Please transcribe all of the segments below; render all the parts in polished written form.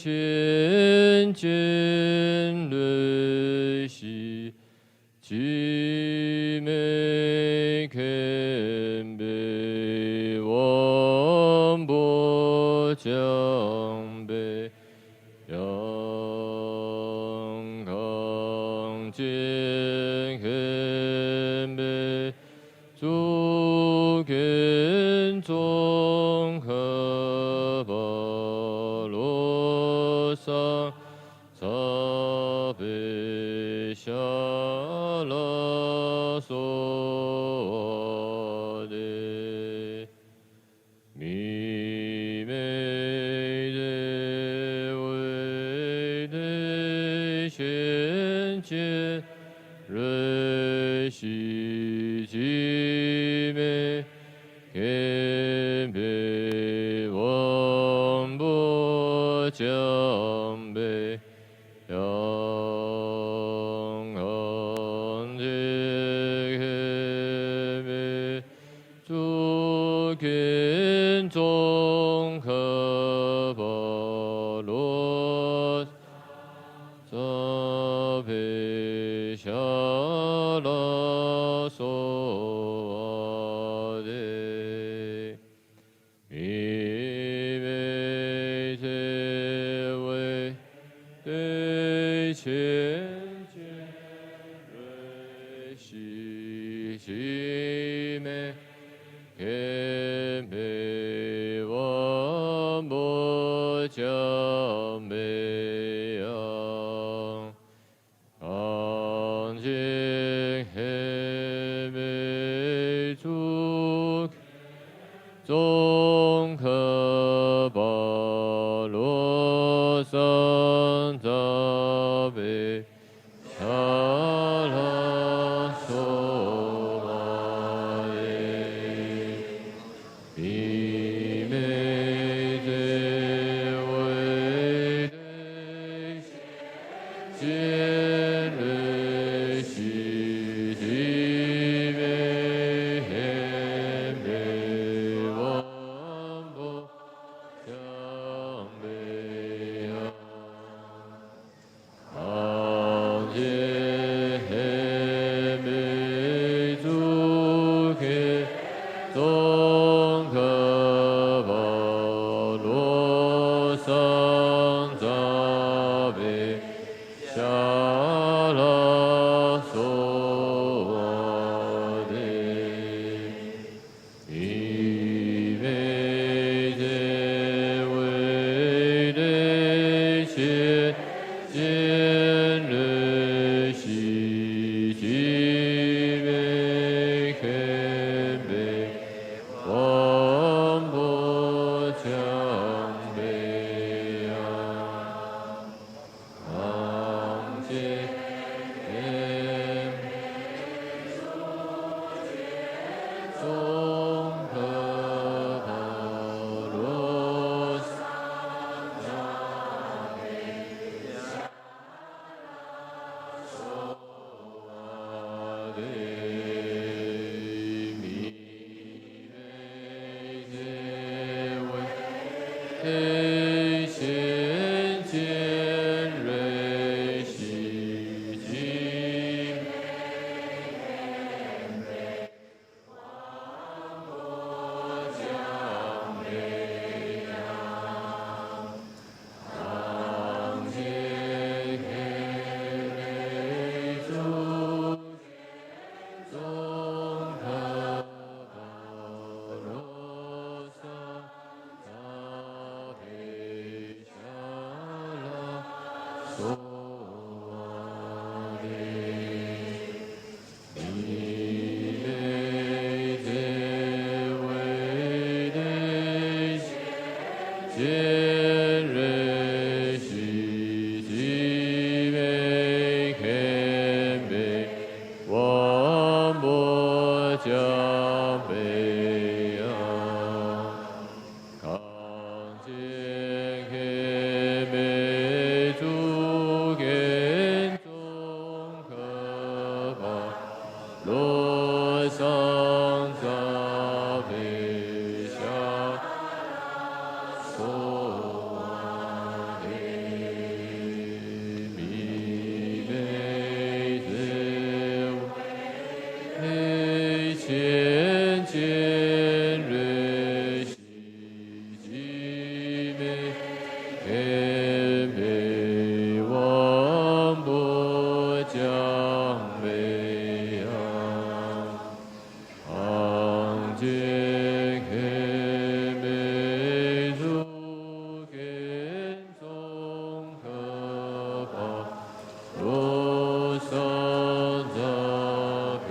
千千类系，其美堪悲，王波将悲，阳康健堪悲，诸根众合巴罗桑萨贝夏拉娑đề弥美的为的显见瑞西其美堪悲，王波将悲，阳康健堪悲，诸根众合巴罗萨贝夏拉娑đề弥美的为对千千瑞西其美堪悲，王波将悲，阳康健堪悲，诸众合巴罗桑萨贝夏拉娑đề弥美的为的显瑞西其美堪悲，王波将悲，阳康健堪悲，诸根众合巴罗桑萨贝夏拉娑đề弥美的为的显见瑞西其美堪悲，王波将悲，阳康健堪众合巴罗萨贝夏娑đề弥美的为的显见瑞西其将悲，阳康健堪悲，诸众合巴罗萨萨贝夏拉娑đề弥美的为的显瑞西其美堪悲，王波将悲，阳康健堪悲，诸天北王不将北阳，昂杰天北主天宗可法，如上杂配。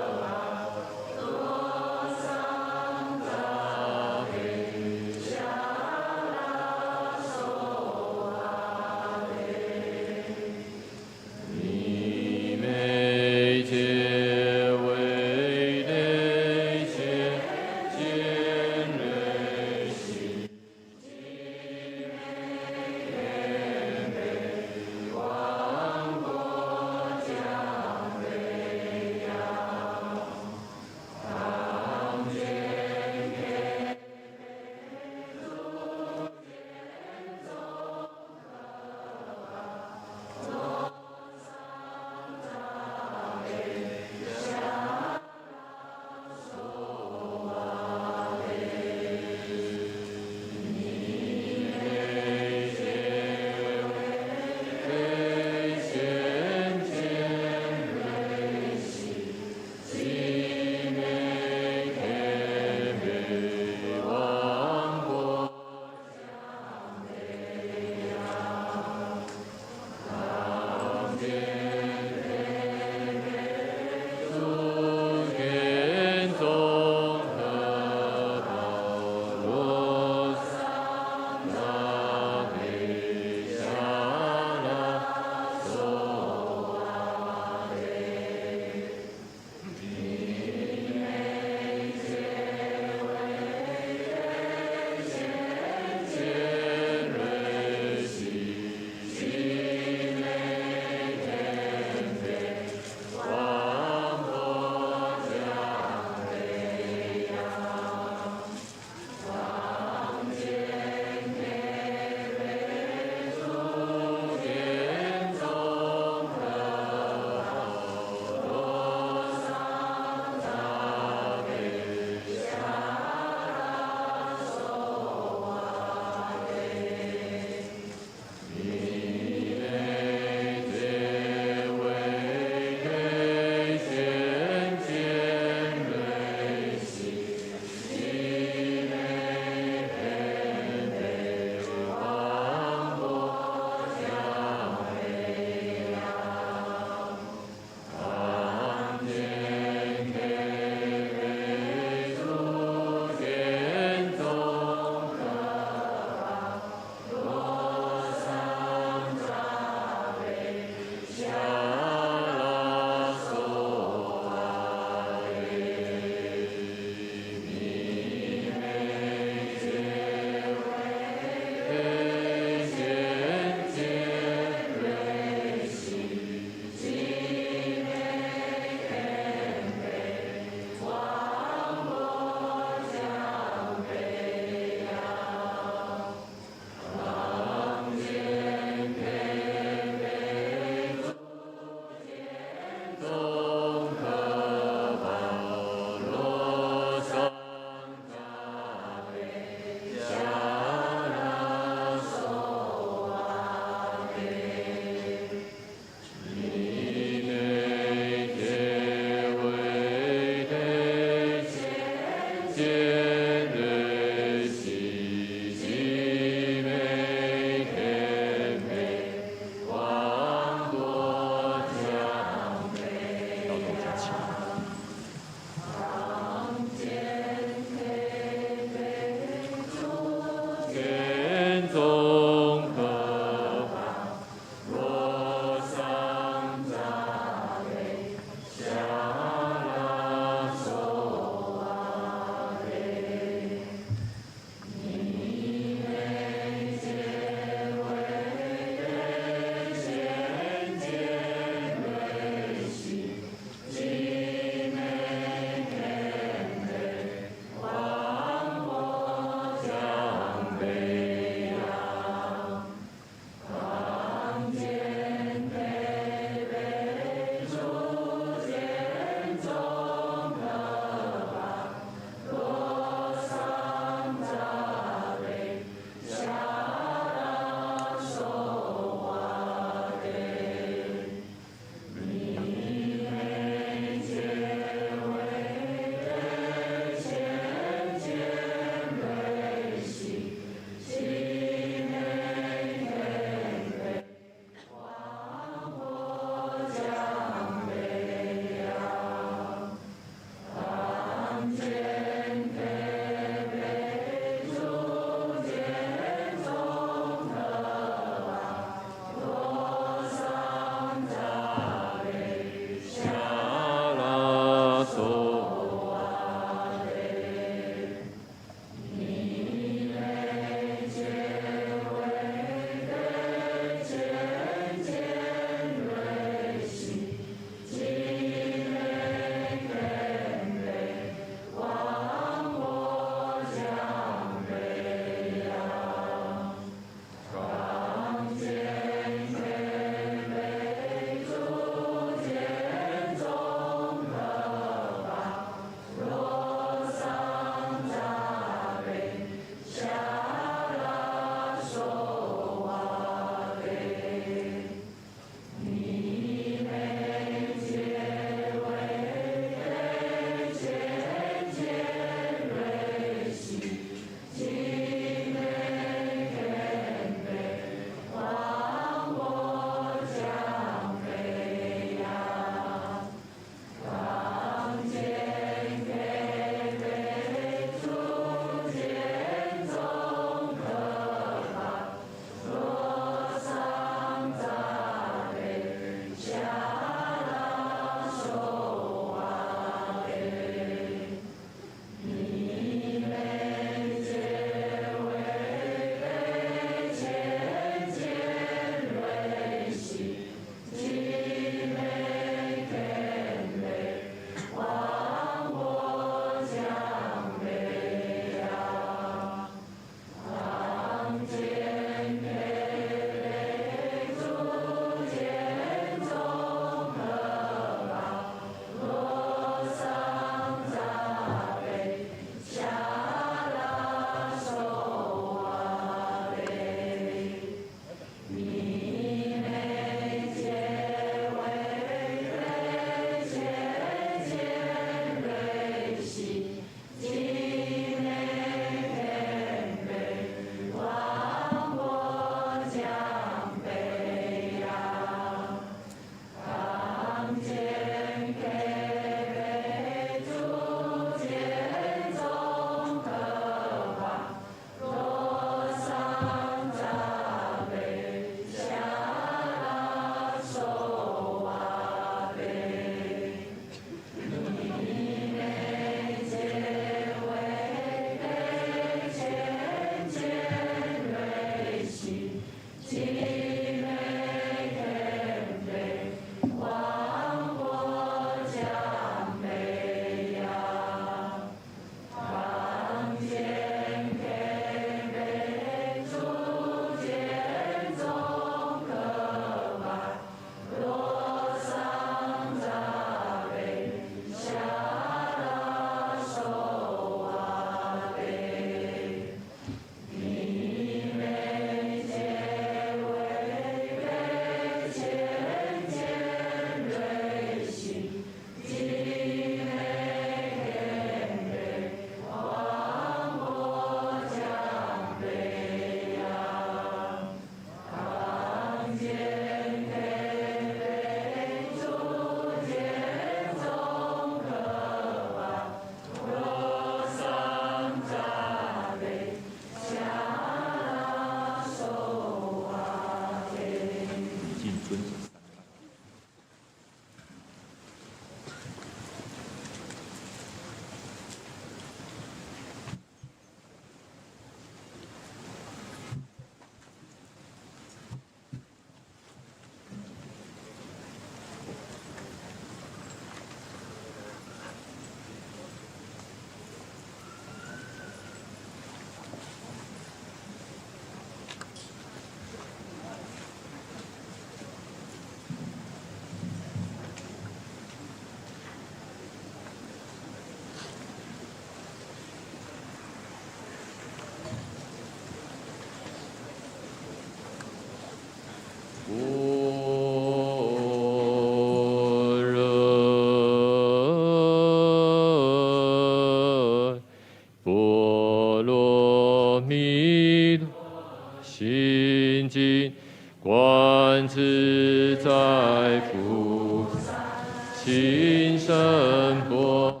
亲生佛，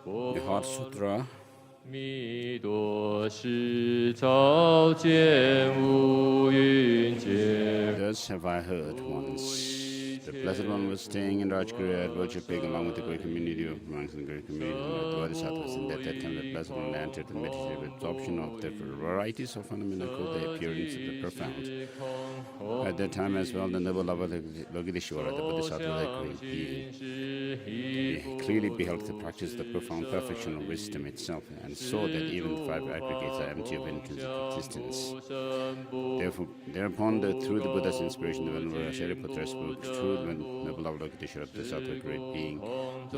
The Heart Sutra. 弥多时照见五蕴皆 Thus have I heard once. The Blessed One was staying in Rajguru at worshiping along with the great community of monks and the great community of the Bodhisattvas. And at that time, the Blessed One entered the meditative absorption of the varieties of phenomena called the appearance of the profound. At that time as well, the noble Avalokiteshvara, the Bodhisattva, the great being, he clearly beheld the practice of the profound perfection of wisdom itself, and saw that even the five aggregates are empty of intrinsic existence. Therefore, thereupon, through the Buddha's inspiration, the Venerable Shariputra spoke through the noble Avalokiteshvara, the Bodhisattva, great being,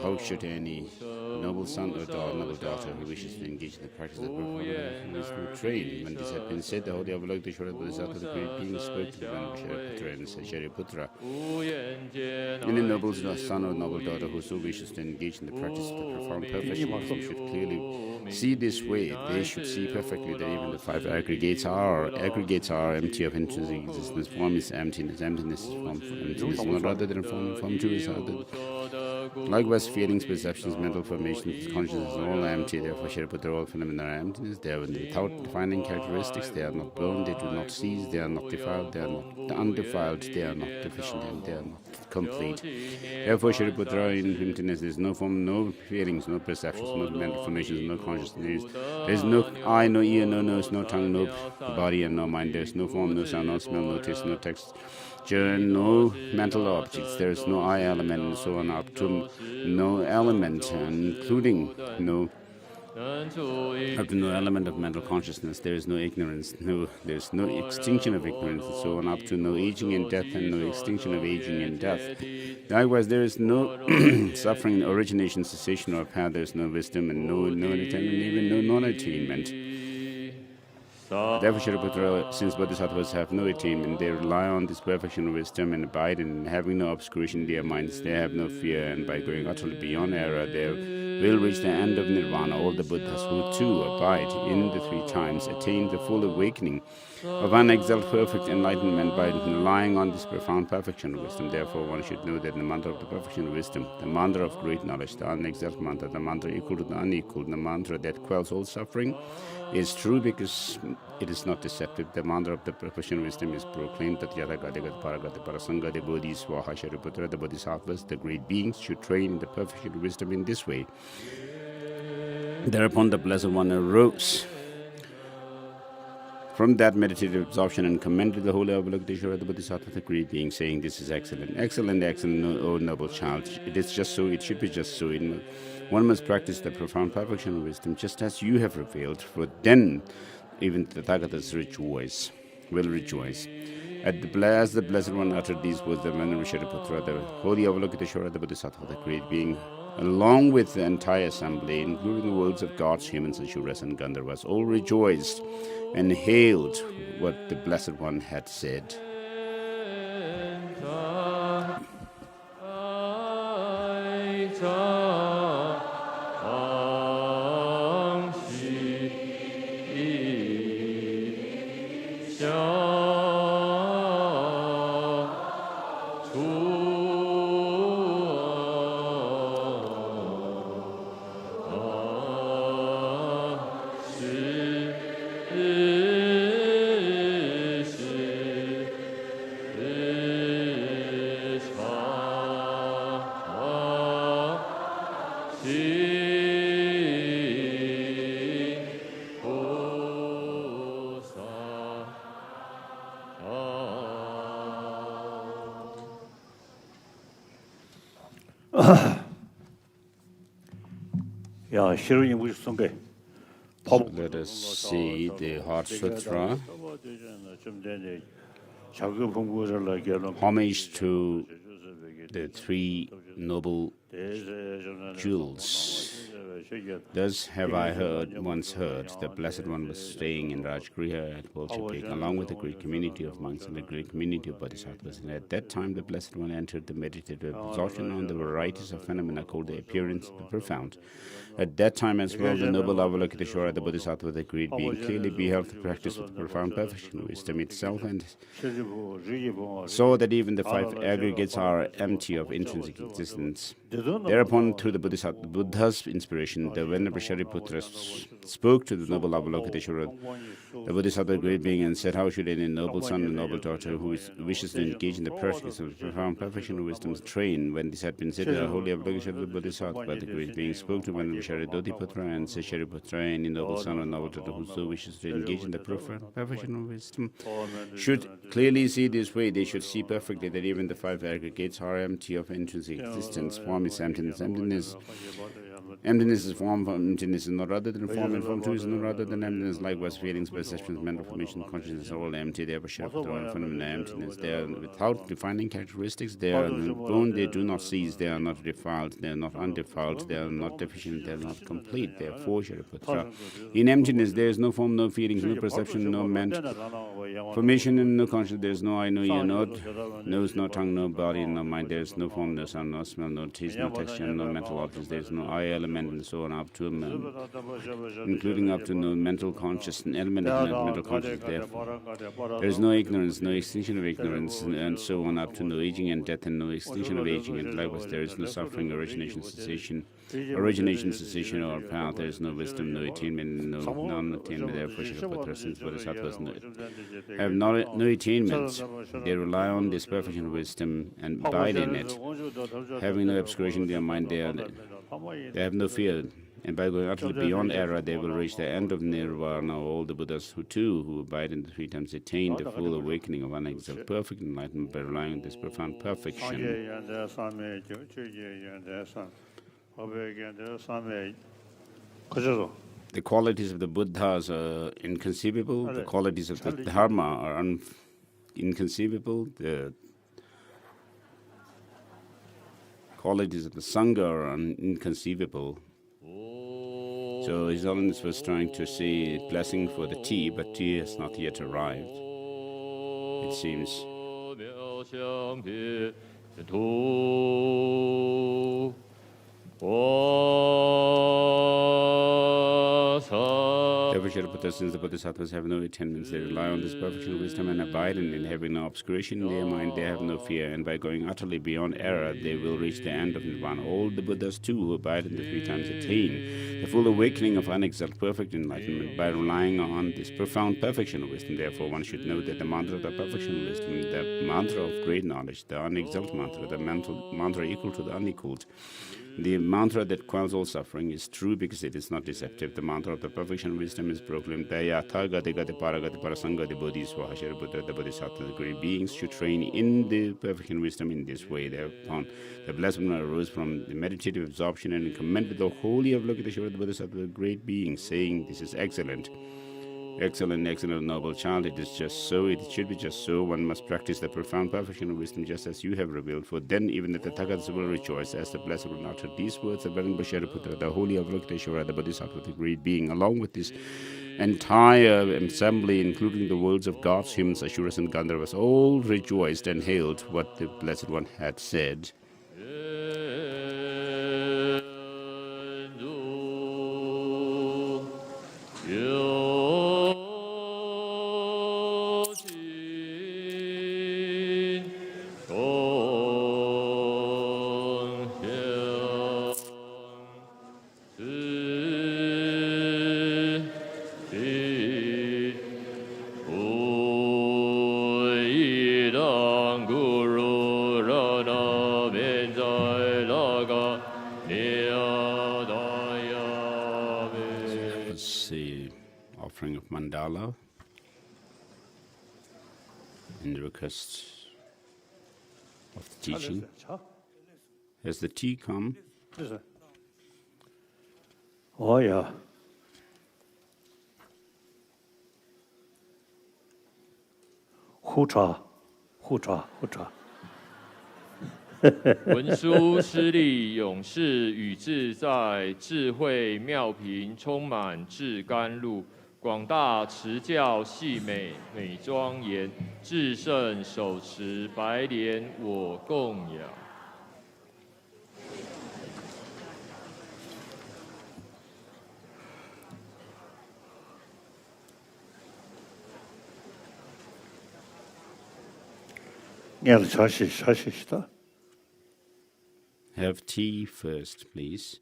how should any noble son or noble daughter who wishes to engage in the practice of the profound wisdom train? When this had been said, the holy Avalokiteshvara, the Bodhisattva, the great being, spoke to the Venerable Shariputra and said, Shariputra, any noble son or noble daughter who so wishes to engage in the practice of the profound perfection should clearly see this way. They should see perfectly that even the five aggregates are empty of intrinsic existence. Form is emptiness, emptiness is form, emptiness is not other than form, form too is other. Likewise, feelings, perceptions, mental formations, consciousness are all empty. Therefore, Shariputra, all phenomena are emptiness. They are without defining characteristics. They are not born. They do not cease. They are not defiled. They are not undefiled. They are not deficient, and they are not complete. Therefore, Shariputra, in emptiness, there is no form, no feelings, no perceptions, no mental formations, no consciousness. There is no eye, no ear, no nose, no tongue, no body, and no mind. There is no form, no sound, no smell, no taste, no texture, no mental objects. There is no I element, and so on up to no element, including no element of mental consciousness. There is no ignorance, there is no extinction of ignorance, and so on up to no aging and death, and no extinction of aging and death. Likewise, there is no suffering, origination, cessation, or path. There is no wisdom, and no attainment, even no non-attainment. Therefore, Shariputra, since Bodhisattvas have no attainment, they rely on this perfection of wisdom and abide in having no obscuration in their minds. They have no fear, and by going utterly beyond error, they will reach the end of nirvana. All the Buddhas who too abide in the three times attain the full awakening of unexalted perfect enlightenment by relying on this profound perfection of wisdom. Therefore, one should know that the mantra of the perfection of wisdom, the mantra of great knowledge, the unexalted mantra, the mantra equal to the unequal, the mantra that quells all suffering, is true because it is not deceptive. The mantra of the perfection of wisdom is proclaimed that Yata Gadagat Paragata Parasanga, the Bodhi Swaha Shariputra, the Bodhisattvas, the great beings, should train in the perfection of wisdom in this way. Thereupon the Blessed One arose from that meditative absorption and commended the holy Avalokiteshvara, the Bodhisattva, the great being, saying, "This is excellent, excellent, excellent, O noble child. It is just so, it should be just so. One must practice the profound perfection of wisdom just as you have revealed, for then even the Tathagatas will rejoice." As the Blessed One uttered these words, the Venerable Shariputra, the holy Avalokiteshvara, the Bodhisattva, the great being, along with the entire assembly, including the worlds of gods, humans, Asuras, and Gandharvas, all rejoiced and hailed what the Blessed One had said. Let us see the Heart Sutra. Homage to the three noble jewels Thus have I once heard, the Blessed One was staying in Rajgriha at Bolshevik, along with a great community of monks and a great community of bodhisattvas. And at that time, the Blessed One entered the meditative absorption on the varieties of phenomena called the appearance of the profound. At that time as well, the noble Avalokiteshvara, the Bodhisattva, the great being, clearly beheld the practice with profound perfection, wisdom itself, and saw that even the five aggregates are empty of intrinsic existence. Thereupon, through the Buddha's inspiration, the Venerable Shariputra spoke to the noble Avalokiteshvara, the Bodhisattva, the great being, and said, how should any noble son and noble daughter who wishes to engage in the practice of profound perfection of wisdom train? When this had been said, the holy Avalokiteshvara, the Bodhisattva, the great being, spoke to Venerable Shariputra and said, Shariputra, any noble son or noble daughter who so wishes to engage in the profound perfection of wisdom should clearly see this way. They should see perfectly that even the five aggregates are empty of intrinsic existence. Form is emptiness. Emptiness is form. Emptiness is not other than form, and form too is not other than emptiness. Likewise, feelings, perceptions, mental formation, consciousness are all empty. They are Shariputra, phenomena emptiness. They are without defining characteristics. They are born. They do not cease. They are not defiled. They are not undefiled. They are not deficient. They are not complete. Therefore, Shariputra, in emptiness there is no form, no feelings, no perception, no mental formation, and no consciousness. There is no I, no ear, no nose, no tongue, no body, no mind. There is no form, no sound, no smell, no taste, no texture, no mental objects. There is no I element, and so on up to including up to no mental consciousness, element of mental consciousness. Therefore, there is no ignorance, no extinction of ignorance, and so on up to no aging and death, and no extinction of aging. And likewise, there is no suffering, origination, cessation, or path. There is no wisdom, no attainment, no non-attainment. Therefore, Shariputra, since Bodhisattvas have no attainments, they rely on this perfection of wisdom and abide in it. Having no obscuration in their mind, they have no fear, and by going utterly beyond error, they will reach the end of nirvana. All the Buddhas who abide in the three times attain the full awakening of unexalted perfect enlightenment by relying on this profound perfection. The qualities of the Buddhas are inconceivable. The qualities of the Dharma are inconceivable. The qualities of the Sangha are inconceivable. So His Holiness was trying to say blessing for the tea, but tea has not yet arrived, it seems. Therefore, Shariputra, since the Bodhisattvas have no attainments, they rely on this perfection of wisdom and abide in it. Having no obscuration in their mind, they have no fear, and by going utterly beyond error, they will reach the end of nirvana. All the Buddhas, too, who abide in the three times attain the full awakening of unexalted perfect enlightenment by relying on this profound perfection of wisdom. Therefore, one should know that the mantra of the perfection of wisdom, the mantra of great knowledge, the unexalted mantra, the mental mantra equal to the unequaled, the mantra that quells all suffering is true because it is not deceptive. The mantra of the perfection of wisdom is proclaimed. Shariputra, the Bodhisattva, the great beings, should train in the perfection of wisdom in this way. Thereupon, the Blessed One arose from the meditative absorption and commended the holy Avalokiteshvara, the Bodhisattva, the great being, saying, this is excellent. Excellent, noble child, it is just so, it should be just so. One must practice the profound perfection of wisdom just as you have revealed, for then even the Tathagatas will rejoice. As the Blessed One uttered these words, the Venerable Shariputra, the holy Avalokiteshvara, the Bodhisattva, the great being, along with this entire assembly, including the worlds of gods, humans, asuras, and Gandharvas, all rejoiced and hailed what the Blessed One had said. Offering of mandala in the request of the teaching. Has the tea come? Oh, yeah. Hucha. 文殊师利永世与自在，智慧妙平充满至甘露。广大持教细美美庄严，至圣手持白莲我供养。Have tea first, please.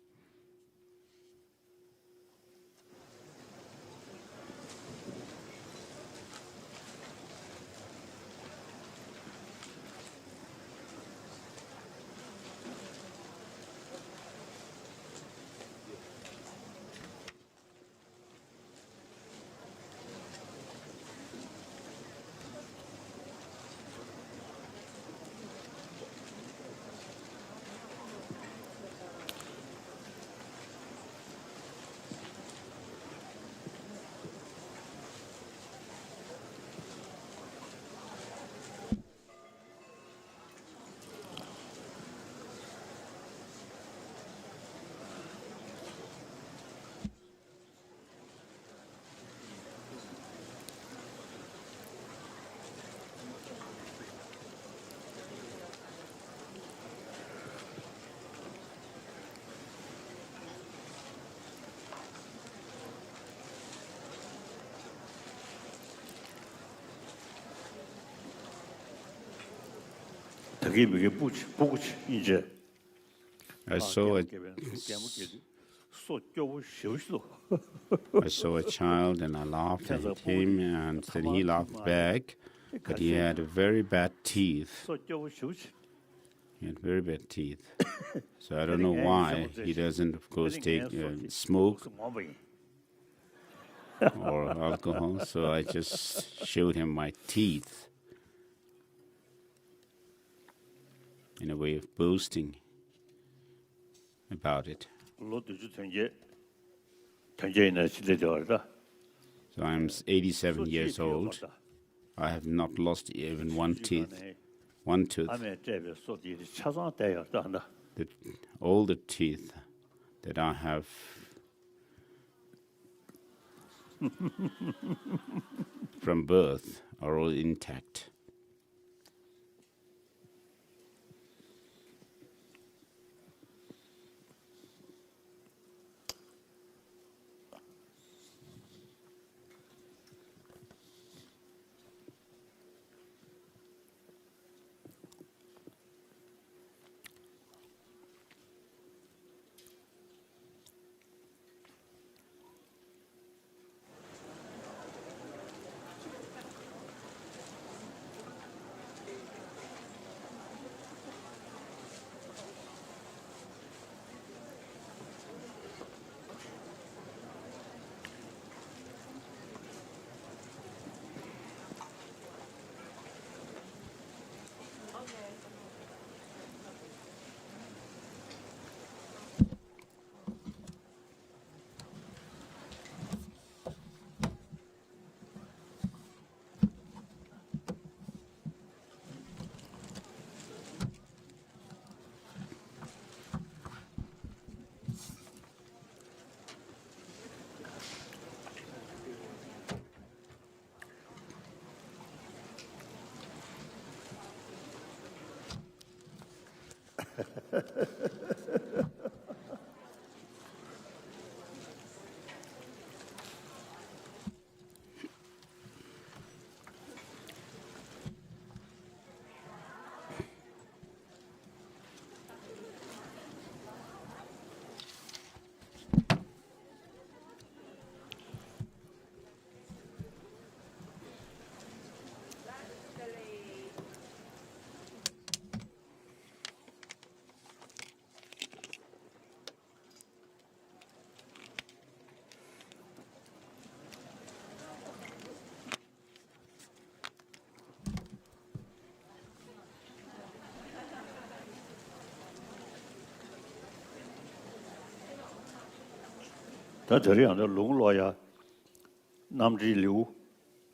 I saw a child and I laughed at him and then he laughed back, but he had very bad teeth. He had very bad teeth. So I don't know why he doesn't, of course, take smoke or alcohol, so I just showed him my teeth in a way of boasting about it. So I'm 87 years old. I have not lost even one tooth. All the teeth that I have from birth are all intact.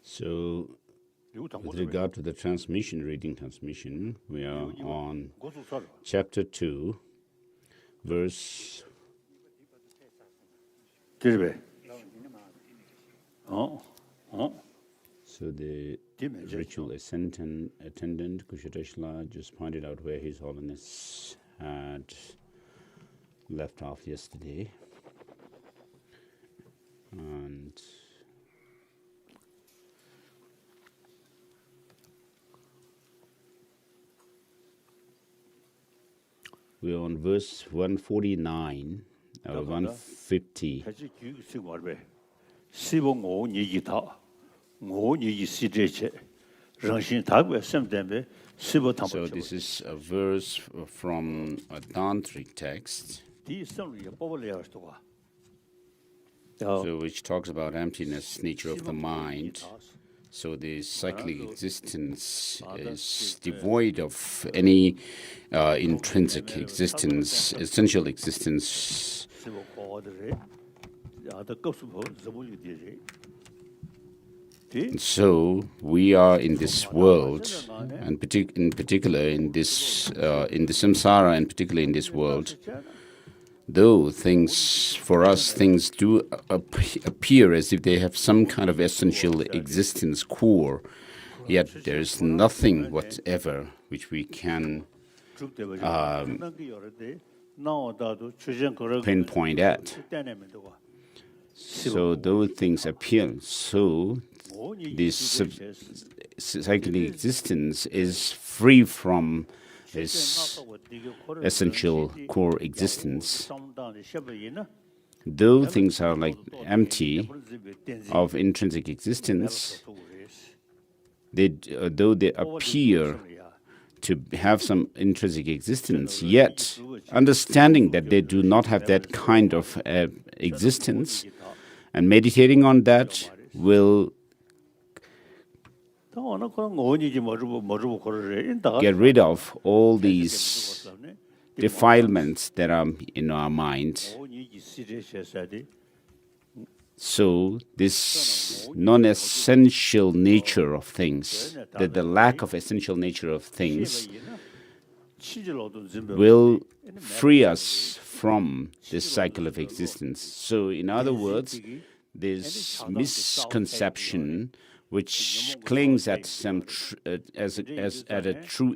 So With regard to the reading transmission, we are on chapter 2, verse... So the ritual attendant, Kushatashla, just pointed out where His Holiness had left off yesterday. And we're on verse 149, or 150. So this is a verse from a tantric text, which talks about emptiness, nature of the mind. So the cyclic existence is devoid of any intrinsic existence, essential existence. And so we are in this world, and in particular in this in the samsara, and particularly in this world. Though things do appear as if they have some kind of essential existence core, yet there is nothing whatever which we can pinpoint at. So though things appear, so this cyclic existence is free from this essential core existence. Though things are like empty of intrinsic existence, though they appear to have some intrinsic existence, yet understanding that they do not have that kind of existence, and meditating on that will get rid of all these defilements that are in our mind. So this non-essential nature of things, the lack of essential nature of things, will free us from this cycle of existence. So in other words, this misconception which clings at some as a true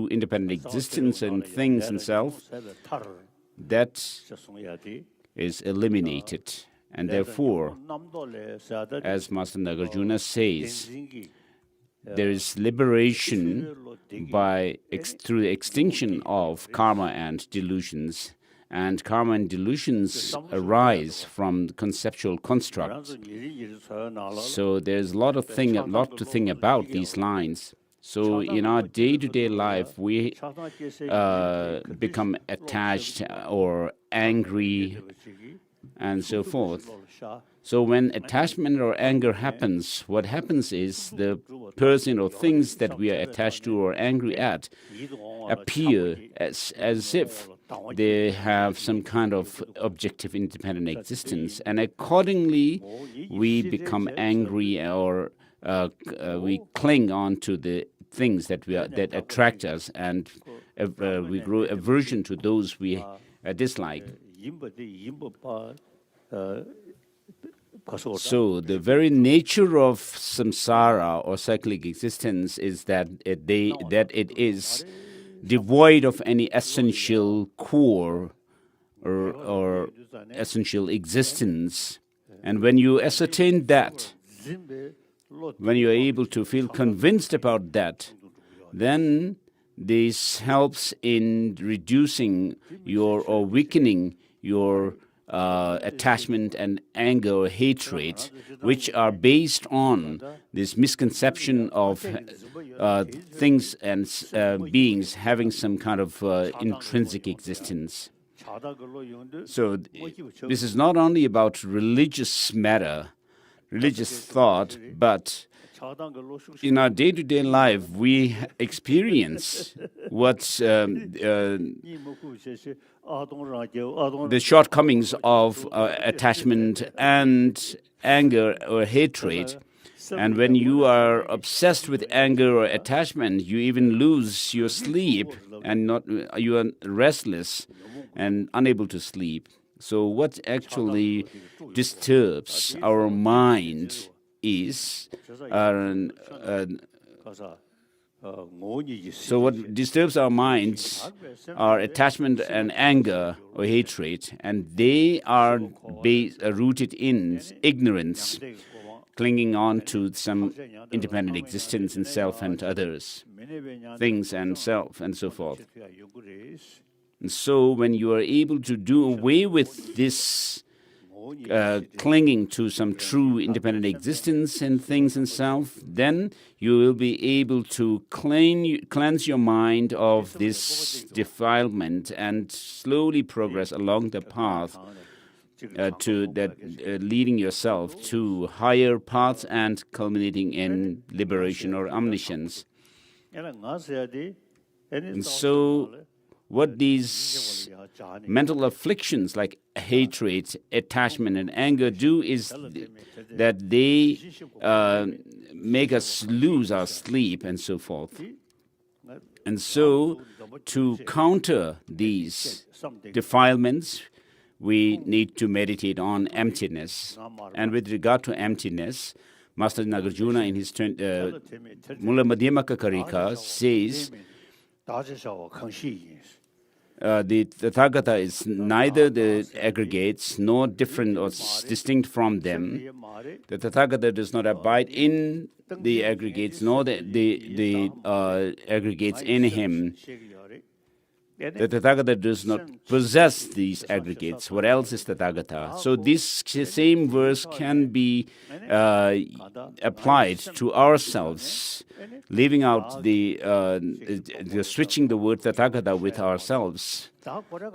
independent existence and things and self, that is eliminated. And therefore, as Master Nagarjuna says, there is liberation through the extinction of karma and delusions. And karma and delusions arise from conceptual constructs. So there's a lot to think about these lines. So in our day-to-day life, we become attached or angry and so forth. So when attachment or anger happens, what happens is the person or things that we are attached to or angry at appear as if they have some kind of objective independent existence, and accordingly we become angry or we cling on to the things that attract us, and we grow aversion to those we dislike. So the very nature of samsara or cyclic existence is that it is devoid of any essential core or essential existence. And when you ascertain that, when you are able to feel convinced about that, then this helps in reducing or weakening your attachment and anger or hatred, which are based on this misconception of things and beings having some kind of intrinsic existence. So this is not only about religious matter, religious thought, but in our day-to-day life, we experience what's the shortcomings of attachment and anger or hatred. And when you are obsessed with anger or attachment, you even lose your sleep and you are restless and unable to sleep. So what actually disturbs our mind is so what disturbs our minds are attachment and anger or hatred, and they are rooted in ignorance, clinging on to some independent existence in self and others, things and self and so forth. And so when you are able to do away with this clinging to some true independent existence in things and self, then you will be able to cleanse your mind of this defilement and slowly progress along the path to that leading yourself to higher paths and culminating in liberation or omniscience. And so what these mental afflictions like hatred, attachment, and anger do is that they make us lose our sleep and so forth. And so to counter these defilements, we need to meditate on emptiness. And with regard to emptiness, Master Nagarjuna in his Mula Madhyamaka Karika says, the Tathagata is neither the aggregates nor different or distinct from them. The Tathagata does not abide in the aggregates nor the aggregates in him. The Tathagata does not possess these aggregates. What else is Tathagata? So this same verse can be applied to ourselves, leaving out the switching the word Tathagata with ourselves.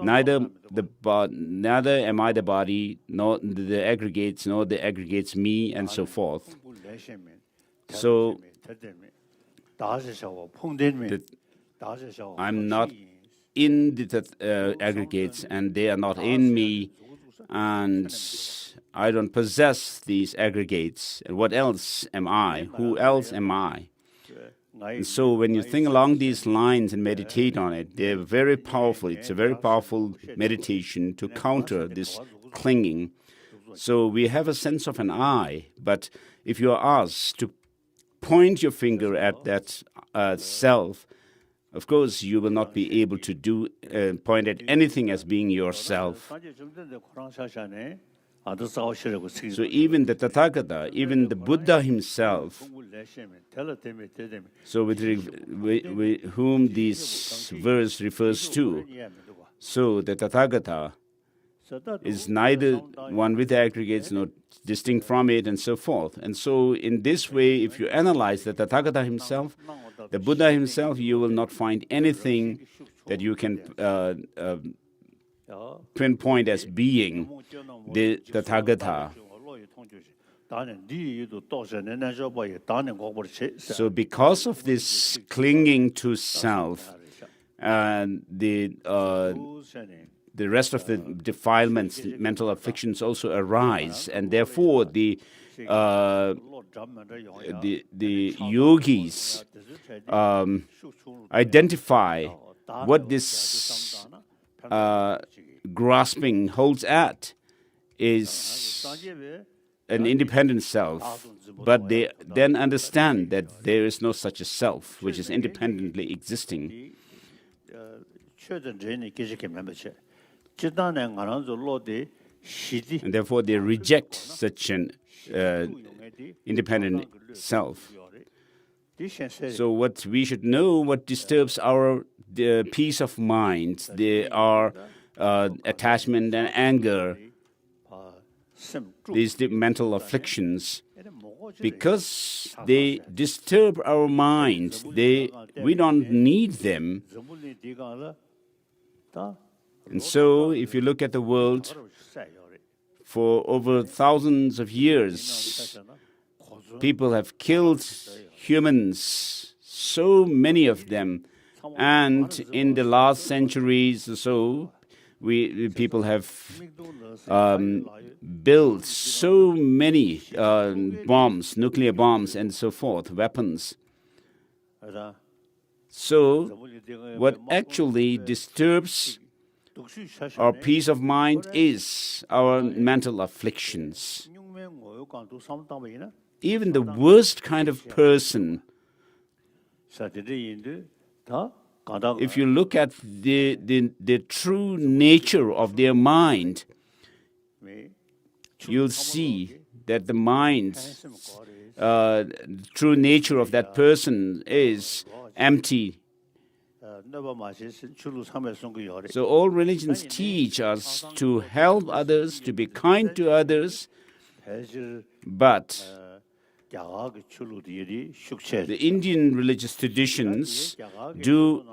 Neither am I the body, nor the aggregates, nor the aggregates me, and so forth. So I'm not in the aggregates, and they are not in me, and I don't possess these aggregates. And what else am I? Who else am I? And so when you think along these lines and meditate on it, they're very powerful. It's a very powerful meditation to counter this clinging. So we have a sense of an I, but if you are asked to point your finger at that self, of course, you will not be able to point at anything as being yourself. So even the Tathagata, even the Buddha himself, so with whom this verse refers to, so the Tathagata is neither one with the aggregates nor distinct from it, and so forth. And so in this way, if you analyze the Tathagata himself, the Buddha himself, you will not find anything that you can pinpoint as being the Tathagata. So because of this clinging to self, the rest of the defilements, defilements, afflictions also arise, and therefore the yogis identify what this grasping holds at is an independent self, but they then understand that there is no such a self which is independently existing. And therefore they reject such an independent self. So what we should know, what disturbs our peace of mind, they are attachment and anger, these mental afflictions. Because they disturb our mind, we don't need them. And so if you look at the world, for over thousands of years, people have killed humans, so many of them. And in the last centuries or so, people have built so many bombs, nuclear bombs, and so forth, weapons. So, what actually disturbs our peace of mind is our mental afflictions. Even the worst kind of person, if you look at the true nature of their mind, you'll see that the mind's true nature of that person is empty. So all religions teach us to help others, to be kind to others, but the Indian religious traditions do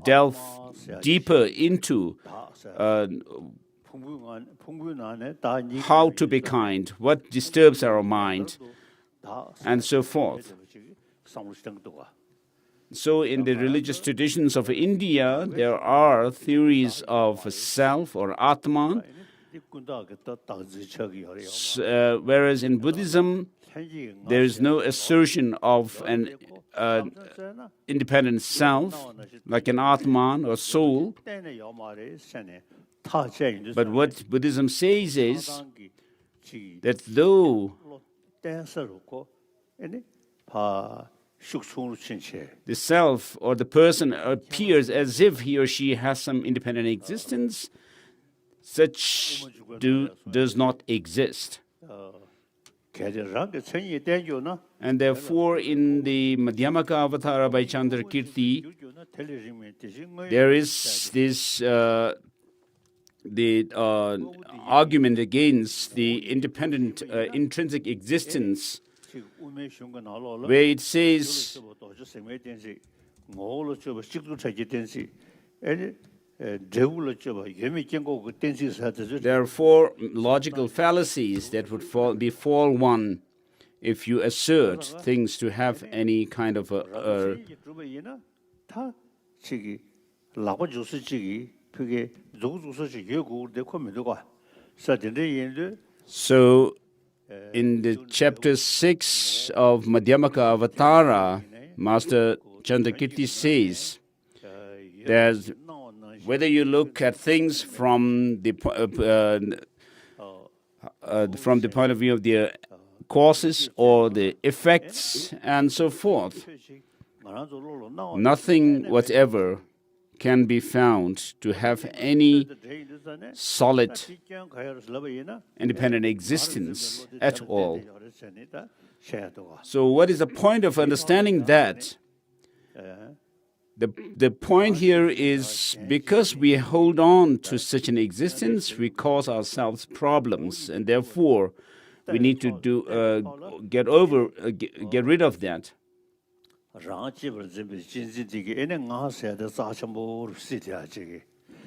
delve deeper into how to be kind, what disturbs our mind, and so forth. So in the religious traditions of India, there are theories of self or Atman, whereas in Buddhism, there is no assertion of an independent self, like an Atman or soul. But what Buddhism says is that though the self or the person appears as if he or she has some independent existence, such does not exist. And therefore, in the Madhyamaka Avatara by Chandrakirti, there is this the argument against the independent intrinsic existence, where it says there are four logical fallacies that would befall one if you assert things to have any kind of a so in the chapter 6 of Madhyamaka Avatara, Master Chandrakirti says that whether you look at things from the point of view of the causes or the effects and so forth, nothing whatever can be found to have any solid independent existence at all. So what is the point of understanding that? The point here is because we hold on to such an existence, we cause ourselves problems, and therefore we need to get rid of that.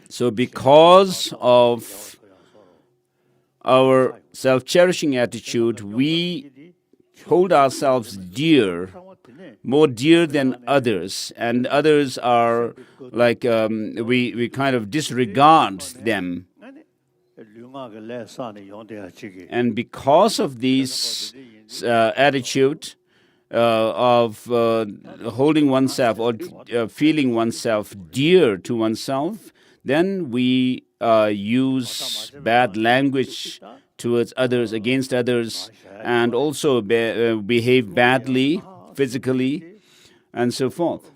So because of our self-cherishing attitude, we hold ourselves dear, more dear than others, and others are like we kind of disregard them. And because of this attitude of holding oneself or feeling oneself dear to oneself, then we use bad language towards others, against others, and also behave badly, physically, and so forth.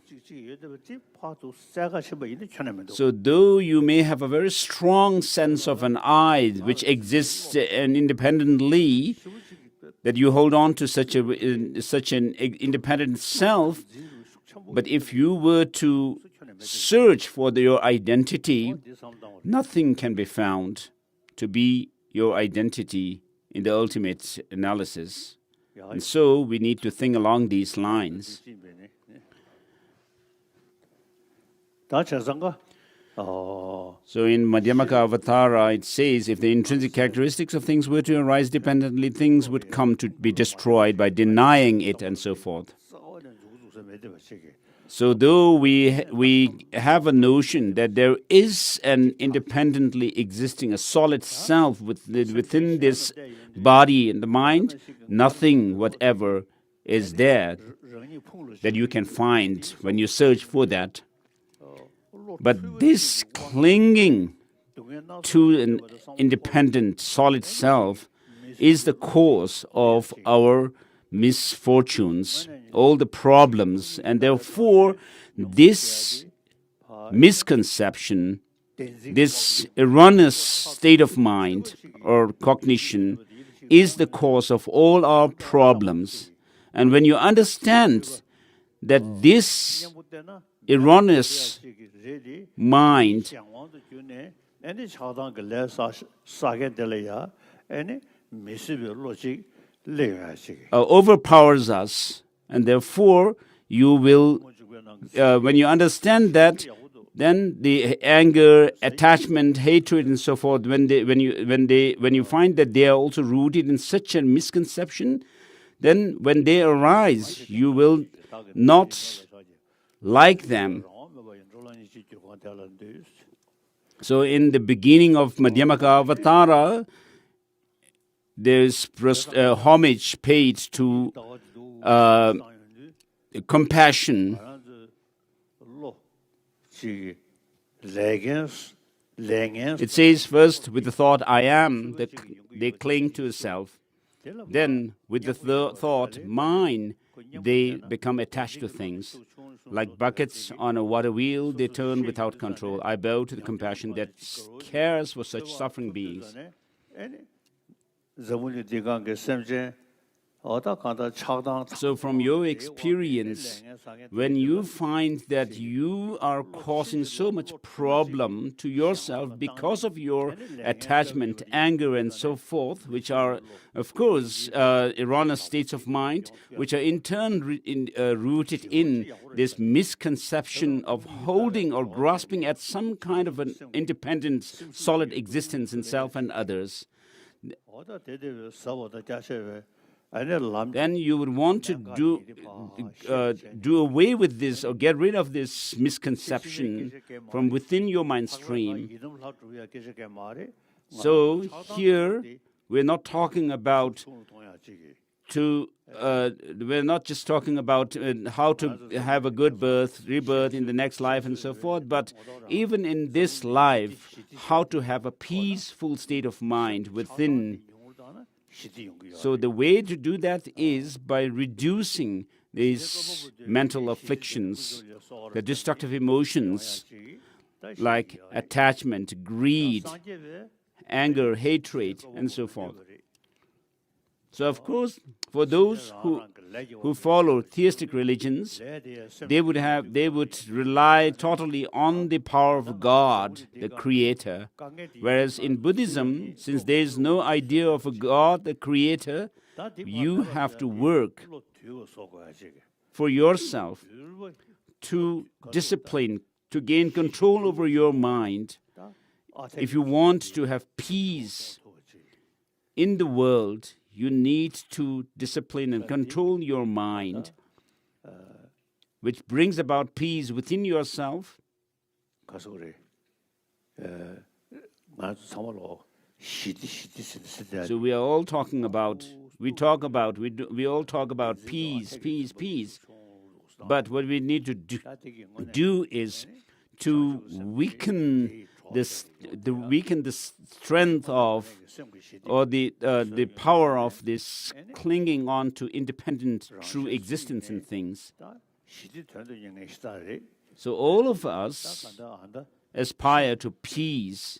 So though you may have a very strong sense of an I which exists independently, that you hold on to such an independent self, but if you were to search for your identity, nothing can be found to be your identity in the ultimate analysis. And so we need to think along these lines. So in Madhyamaka Avatara, it says, if the intrinsic characteristics of things were to arise dependently, things would come to be destroyed by denying it and so forth. So though we have a notion that there is an independently existing, a solid self within this body and the mind, nothing whatever is there that you can find when you search for that. But this clinging to an independent, solid self is the cause of our misfortunes, all the problems, and therefore this misconception, this erroneous state of mind or cognition is the cause of all our problems. And when you understand that this erroneous mind overpowers us, and therefore you will, when you understand that, then the anger, attachment, hatred, and so forth, when you find that they are also rooted in such a misconception, then when they arise, you will not like them. So in the beginning of Madhyamaka Avatara, there is homage paid to compassion. It says first, with the thought I am, they cling to self. Then with the thought mine, they become attached to things. Like buckets on a water wheel, they turn without control. I bow to the compassion that cares for such suffering beings. So from your experience, when you find that you are causing so much problem to yourself because of your attachment, anger, and so forth, which are, of course, erroneous states of mind, which are in turn rooted in this misconception of holding or grasping at some kind of an independent, solid existence in self and others, then you would want to do away with this or get rid of this misconception from within your mind stream. So here we're not talking about we're not just talking about how to have a good birth, rebirth in the next life and so forth, but even in this life, how to have a peaceful state of mind within. So the way to do that is by reducing these mental afflictions, the destructive emotions like attachment, greed, anger, hatred, and so forth. So of course, for those who follow theistic religions, they would rely totally on the power of God, the Creator. Whereas in Buddhism, since there is no idea of a God, the Creator, you have to work for yourself to discipline, to gain control over your mind. If you want to have peace in the world, you need to discipline and control your mind, which brings about peace within yourself. So we all talk about peace, peace, peace. But what we need to do is to weaken the strength of, or the power of this clinging on to independent, true existence in things. So all of us aspire to peace.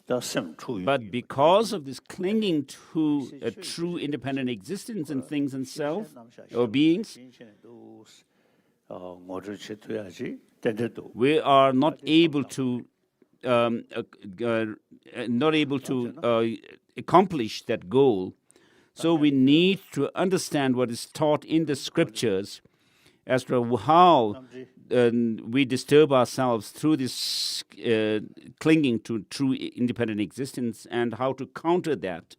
But because of this clinging to a true independent existence in things and self or beings, we are not able to accomplish that goal. So we need to understand what is taught in the scriptures as to how we disturb ourselves through this clinging to true independent existence, and how to counter that.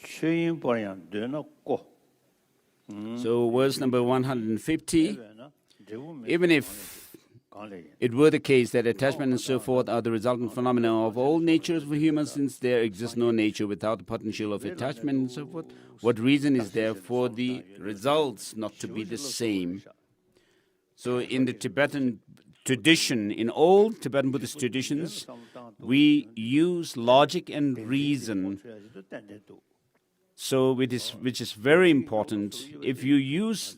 So verse number 150, even if it were the case that attachment and so forth are the resultant phenomena of all natures of humans, since there exists no nature without the potential of attachment and so forth, what reason is there for the results not to be the same? So in the Tibetan tradition, in all Tibetan Buddhist traditions, we use logic and reason. So which is very important. If you use,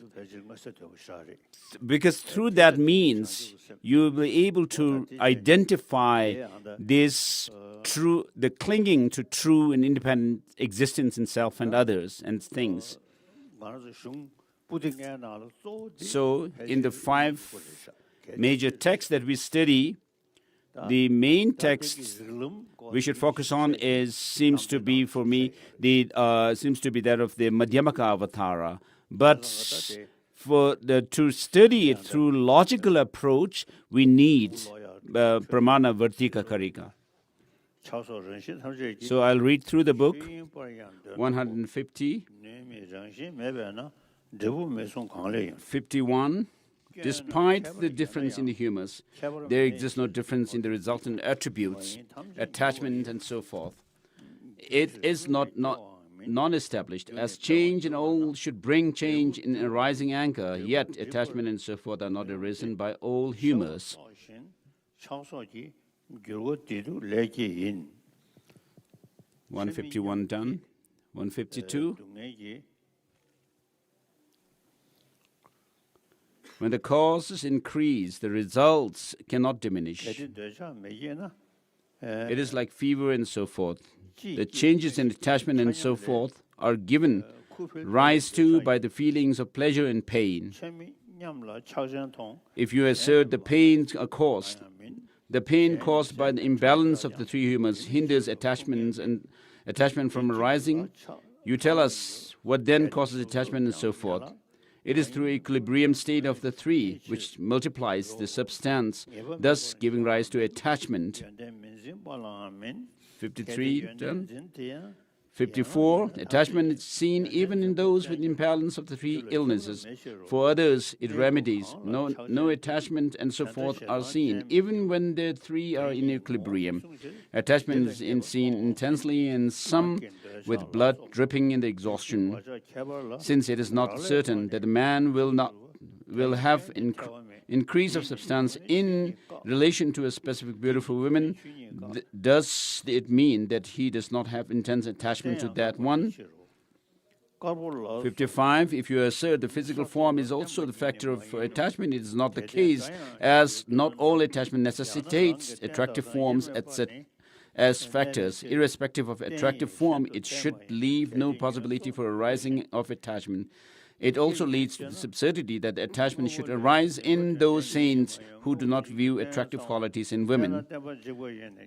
because through that means you will be able to identify this true, the clinging to true and independent existence in self and others and things. So in the 5 major texts that we study, the main text we should focus on seems to be for me seems to be that of the Madhyamaka Avatara. But to study it through logical approach, we need Pramana Vartika Karika. So I'll read through the book 150, 51. Despite the difference in the humors, there exists no difference in the resultant attributes, attachment, and so forth. It is not non-established, as change in all should bring change in arising anger, yet attachment and so forth are not arisen by all humors. 151 done. 152. When the causes increase, the results cannot diminish. It is like fever and so forth. The changes in attachment and so forth are given rise to by the feelings of pleasure and pain. If you assert the pains are caused, the pain caused by the imbalance of the 3 humors hinders attachments and attachment from arising, you tell us what then causes attachment and so forth. It is through equilibrium state of the 3 which multiplies the substance, thus giving rise to attachment. 53 done. 54. Attachment is seen even in those with imbalance of the 3 illnesses. For others, it remedies. No attachment and so forth are seen, even when the 3 are in equilibrium. Attachment is seen intensely in some with blood dripping in the exhaustion. Since it is not certain that the man will have increase of substance in relation to a specific beautiful woman, does it mean that he does not have intense attachment to that one? 55. If you assert the physical form is also the factor of attachment, it is not the case, as not all attachment necessitates attractive forms as factors. Irrespective of attractive form, it should leave no possibility for arising of attachment. It also leads to this absurdity that attachment should arise in those saints who do not view attractive qualities in women.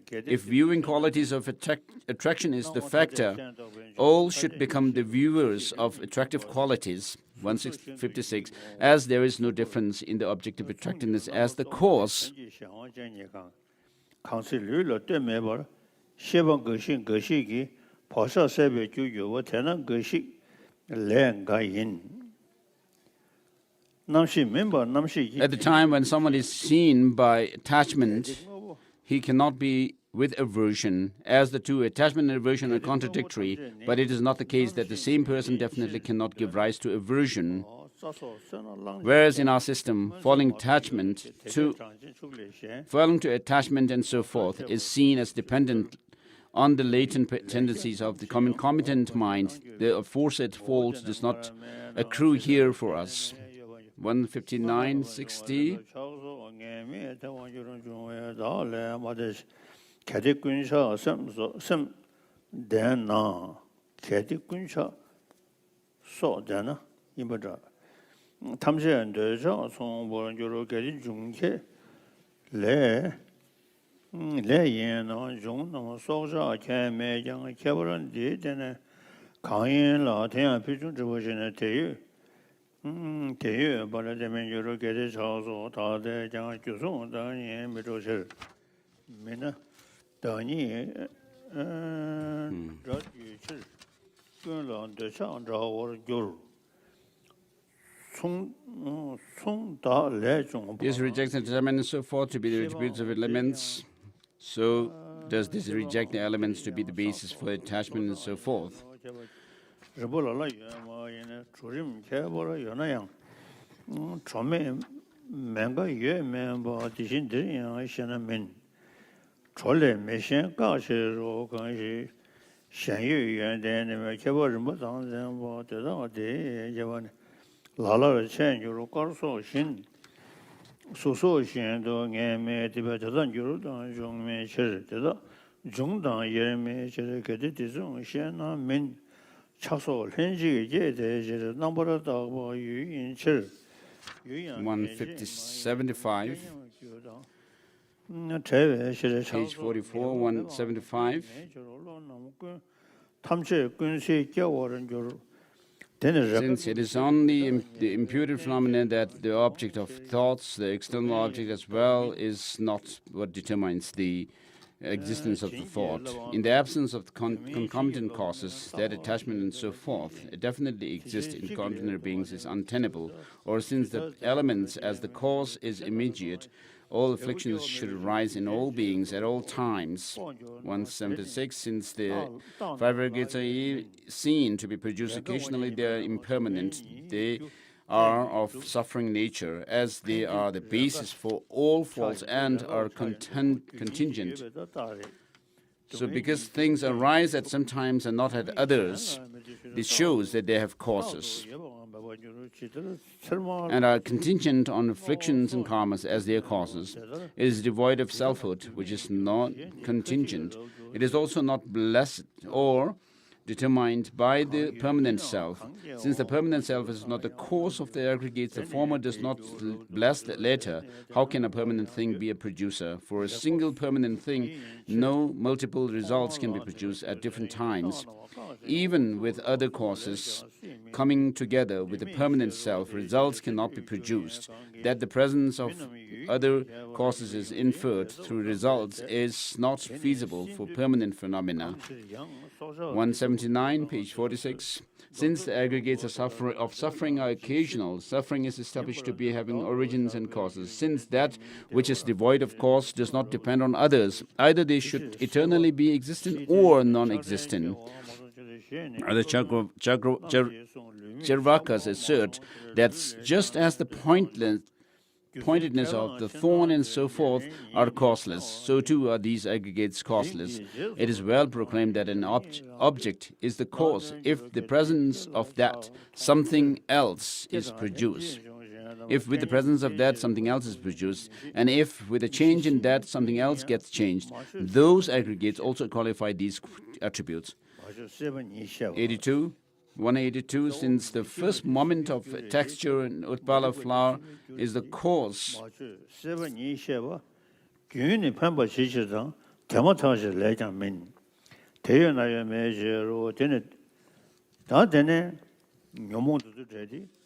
If viewing qualities of attraction is the factor, all should become the viewers of attractive qualities. 156, as there is no difference in the objective attractiveness as the cause. At the time when someone is seen by attachment, he cannot be with aversion, as the 2, attachment and aversion, are contradictory, but it is not the case that the same person definitely cannot give rise to aversion. Whereas in our system, falling to attachment and so forth is seen as dependent on the latent tendencies of the concomitant mind. The aforesaid fault does not accrue here for us. 159, 60. This rejects the determinant and so forth to be the attributes of elements. So does this reject the elements to be the basis for attachment and so forth? Page 44, 175. Since it is only the imputed phenomenon that the object of thoughts, the external object as well, is not what determines the existence of the thought. In the absence of concomitant causes, that attachment and so forth, it definitely exists in ordinary beings is untenable, or since the elements as the cause is immediate, all afflictions should arise in all beings at all times. 176, since the five aggregates are seen to be produced occasionally, they are impermanent. They are of suffering nature, as they are the basis for all faults and are contingent. So because things arise at some times and not at others, this shows that they have causes and are contingent on afflictions and karmas as their causes. It is devoid of selfhood, which is not contingent. It is also not blessed or determined by the permanent self. Since the permanent self is not the cause of the aggregates, the former does not bless the latter. How can a permanent thing be a producer? For a single permanent thing, no multiple results can be produced at different times. Even with other causes coming together with the permanent self, results cannot be produced. That the presence of other causes is inferred through results is not feasible for permanent phenomena. 179, page 46. Since the aggregates of suffering are occasional, suffering is established to be having origins and causes. Since that which is devoid of cause does not depend on others, either they should eternally be existent or non-existent. Other Charvakas assert that just as the pointedness of the thorn and so forth are causeless, so too are these aggregates causeless. It is well proclaimed that an object is the cause if the presence of that something else is produced. If with the presence of that something else is produced, and if with a change in that something else gets changed, those aggregates also qualify these attributes. 182, since the first moment of texture in Utpala flower is the cause.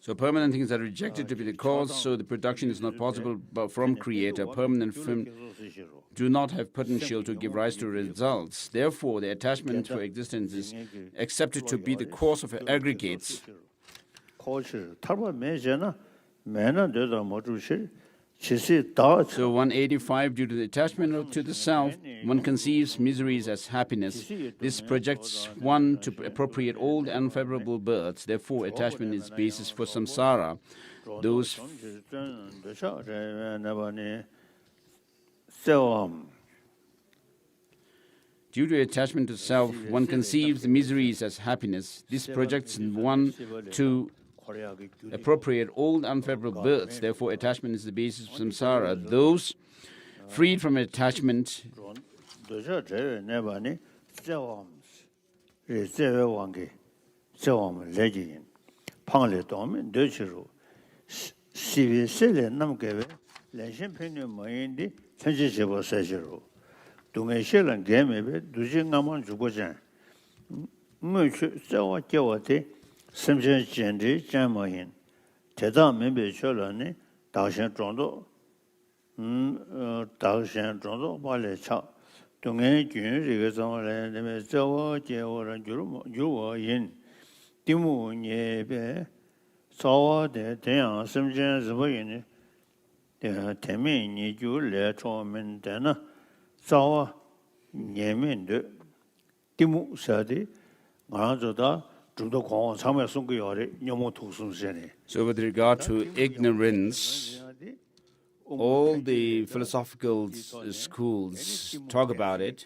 So permanent things are rejected to be the cause, so the production is not possible but from creator. Permanent film do not have potential to give rise to results. Therefore, the attachment for existence is accepted to be the cause of aggregates. So 185, due to the attachment to the self, one conceives miseries as happiness. This projects one to appropriate old unfavorable births. Therefore, attachment is basis for samsara. Those due to attachment to self, one conceives miseries as happiness. This projects one to appropriate old unfavorable births. Therefore, attachment is the basis of samsara. Those freed from attachment Simchen Chendi Chamahin, Teda Mimbe Cholani, Dakshan Trondo, Dakshan Trondo, Bale Cha, Tungan Jun, Rigazan, Zawa, Jawa, Juwa Yin, Timu Niebe, Sawa de Tian, Simjan Ziboyin, Temi Niju Le Chomin Dana, Sawa Niemin de Timu Sadi, Maranzoda, Judo Kong, Sama Sunguyori, Yomo Tusun Sene. So with regard to ignorance, all the philosophical schools talk about it,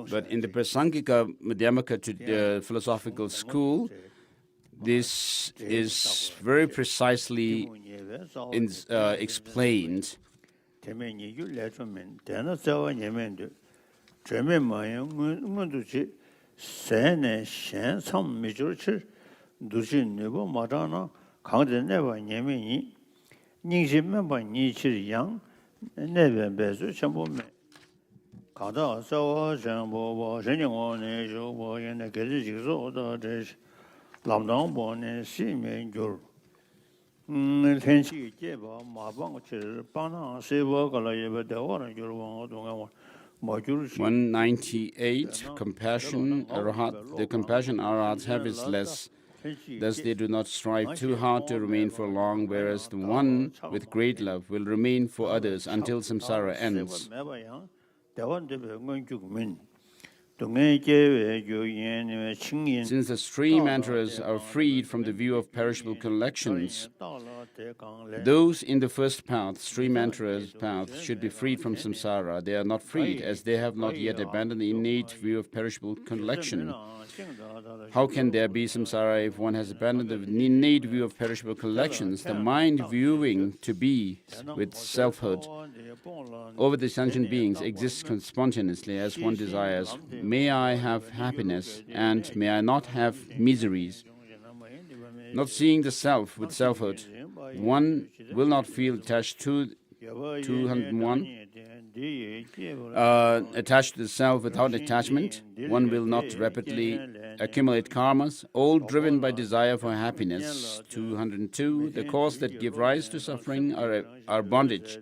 but in the Prasangika Madhyamaka philosophical school, this is very precisely explained. 가다 서워 전보보 전영원의 조보연의 계지직소도 람당보네 시면줄 텐시 제바 마방치 바나 세버가라예베데오라 줄왕 동안 198 compassion arahat. The compassion arahats have is less. Thus they do not strive too hard to remain for long, whereas the one with great love will remain for others until samsara ends. Since the stream enterers are freed from the view of perishable collections, those in the first path, stream enterers' path, should be freed from samsara. They are not freed, as they have not yet abandoned the innate view of perishable collection. How can there be samsara if one has abandoned the innate view of perishable collections? The mind viewing to be with selfhood over the sentient beings exists spontaneously as one desires. May I have happiness, and may I not have miseries. Not seeing the self with selfhood, one will not feel attached to 201. Attached to the self without attachment, one will not rapidly accumulate karmas, all driven by desire for happiness. 202. The cause that give rise to suffering are bondage.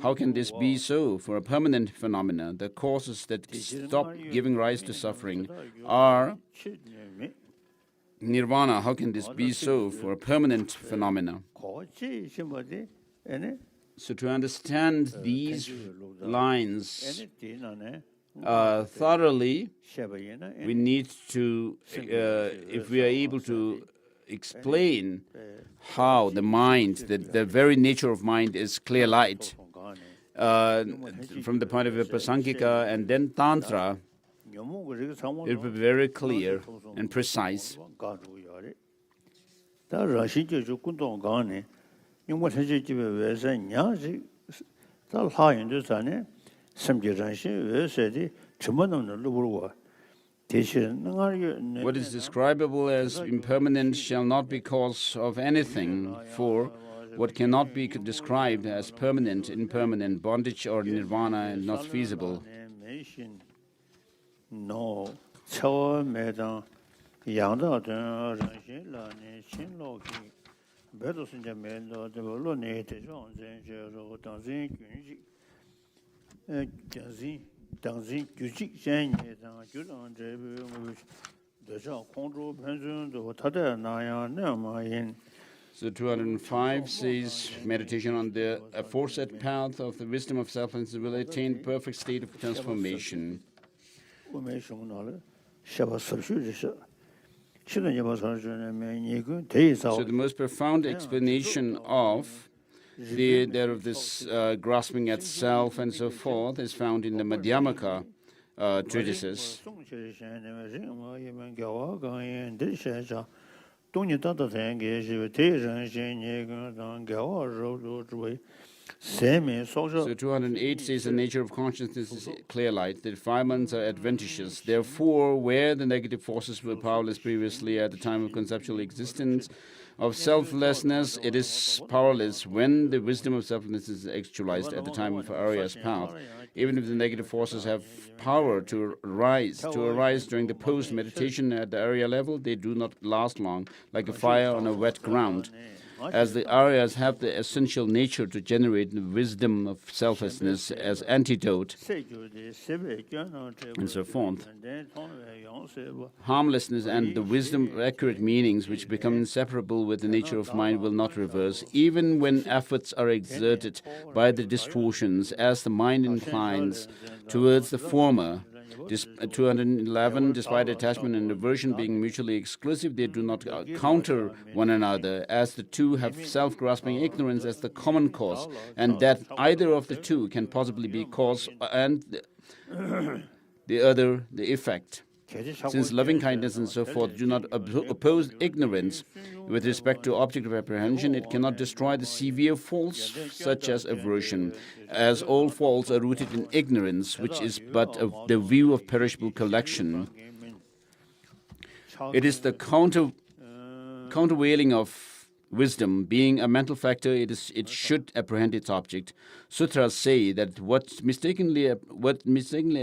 How can this be so for a permanent phenomena? The causes that stop giving rise to suffering are nirvana. How can this be so for a permanent phenomena? So to understand these lines thoroughly, we need to, if we are able to explain how the mind, the very nature of mind is clear light, from the point of view of Prasangika and then Tantra, it will be very clear and precise. What is describable as impermanent shall not be cause of anything, for what cannot be described as permanent, impermanent, bondage or nirvana is not feasible. No. So 205 says meditation on the aforesaid path of the wisdom of self-knowledge will attain perfect state of transformation. So the most profound explanation of this grasping at self and so forth is found in the Madhyamaka treatises. So 208 says the nature of consciousness is clear light. The defilements are adventitious. Therefore, where the negative forces were powerless previously at the time of conceptual existence of selflessness, it is powerless when the wisdom of selflessness is actualized at the time of Arya's path. Even if the negative forces have power to arise during the post-meditation at the Arya level, they do not last long, like a fire on a wet ground. as the Aryas have the essential nature to generate the wisdom of selflessness as antidote, and so forth. Harmlessness and the wisdom of accurate meanings, which become inseparable with the nature of mind, will not reverse, even when efforts are exerted by the distortions, as the mind inclines towards the former. 211, despite attachment and aversion being mutually exclusive, they do not counter one another, as the two have self-grasping ignorance as the common cause, and that either of the two can possibly be cause and the other the effect. Since loving-kindness and so forth do not oppose ignorance with respect to object of apprehension, it cannot destroy the severe faults such as aversion, as all faults are rooted in ignorance, which is but the view of perishable collection. It is the countervailing of wisdom. Being a mental factor, it should apprehend its object. Sutras say that what mistakenly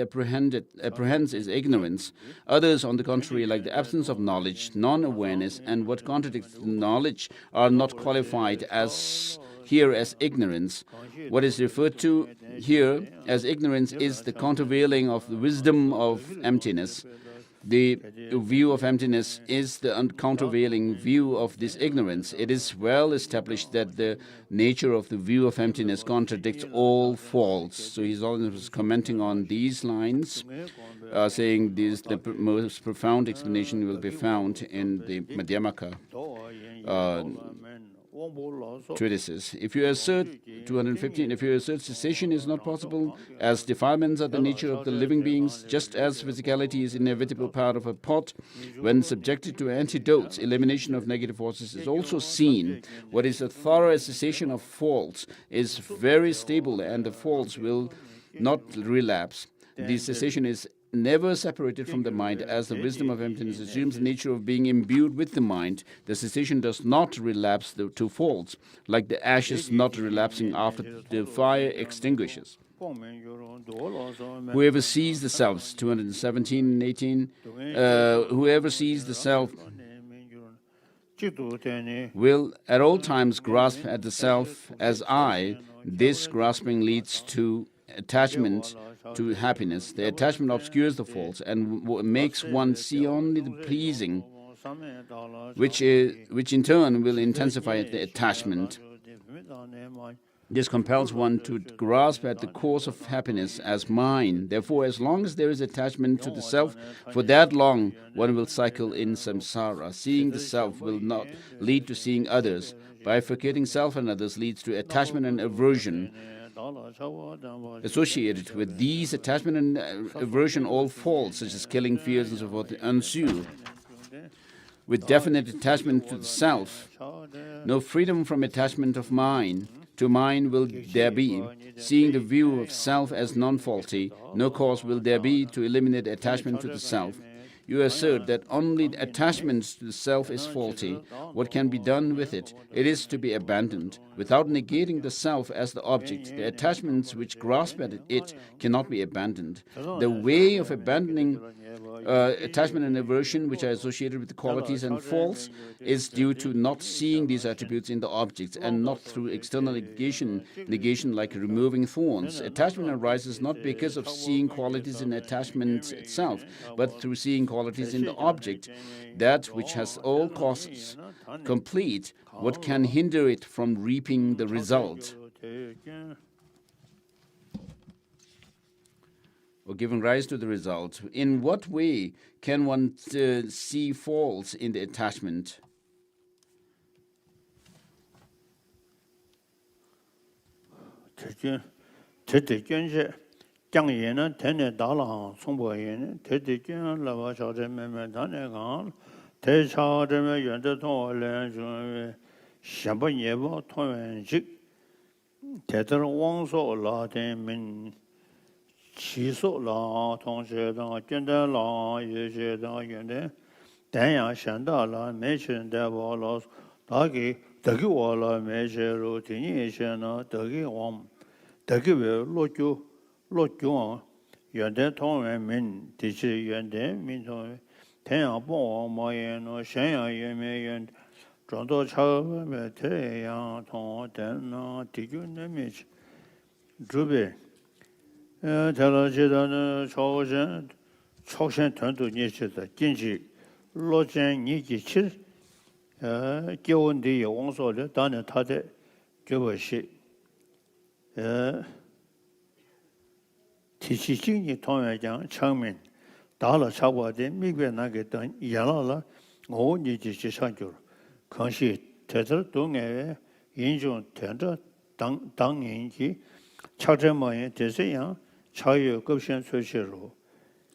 apprehends is ignorance. Others, on the contrary, like the absence of knowledge, non-awareness, and what contradicts the knowledge, are not qualified as here as ignorance. What is referred to here as ignorance is the countervailing of the wisdom of emptiness. The view of emptiness is the countervailing view of this ignorance. It is well established that the nature of the view of emptiness contradicts all faults. So he's always commenting on these lines, saying the most profound explanation will be found in the Madhyamaka treatises. If you assert 215, if you assert cessation is not possible, as defilements are the nature of the living beings, just as physicality is inevitable part of a pot, when subjected to antidotes, elimination of negative forces is also seen. What is a thorough cessation of faults is very stable, and the faults will not relapse. The cessation is never separated from the mind, as the wisdom of emptiness assumes the nature of being imbued with the mind. The cessation does not relapse to faults, like the ashes not relapsing after the fire extinguishes. Whoever sees the self, 217 and 18, whoever sees the self will at all times grasp at the self as I. This grasping leads to attachment to happiness. The attachment obscures the faults and makes one see only the pleasing, which in turn will intensify the attachment. This compels one to grasp at the cause of happiness as mine. Therefore, as long as there is attachment to the self, for that long one will cycle in samsara. Seeing the self will not lead to seeing others. Bifurcating self and others leads to attachment and aversion. Associated with these attachment and aversion, all faults such as killing, fears, and so forth ensue. With definite attachment to the self, no freedom from attachment of mind to mind will there be. Seeing the view of self as non-faulty, no cause will there be to eliminate attachment to the self. You assert that only attachment to the self is faulty. What can be done with it? It is to be abandoned. Without negating the self as the object, the attachments which grasp at it cannot be abandoned. The way of abandoning attachment and aversion, which are associated with the qualities and faults, is due to not seeing these attributes in the objects and not through external negation like removing thorns. Attachment arises not because of seeing qualities in attachment itself, but through seeing qualities in the object, that which has all causes complete. What can hinder it from reaping the result? Or giving rise to the result. In what way can one see faults in the attachment? Qi su la, tong xie dang, jian de la, ye xie dang, yuan de, dan yang xian da la, mei chen de wa la, da ge, de ge wa la, mei xie ru, ting yi xie na, de ge wang, de ge we lo ju wang, yuan de tong wen min, di chi yuan de min tong, dan yang bong wang ma yan no, xian yang yuan mei yuan, 전도 차음에 태양 통된 디규님이 주베 대라지다는 초신 전도 예시다 진지 로젠 니기칠 교원디 용소를 단에 타대 교버시 티시징이 통회장 청민 다了차고데 미베나게 던 야라라 오니지시 상교 강시 대들 동에 인중 된저 당인지 차점모의 대세양 차유 급신 소시로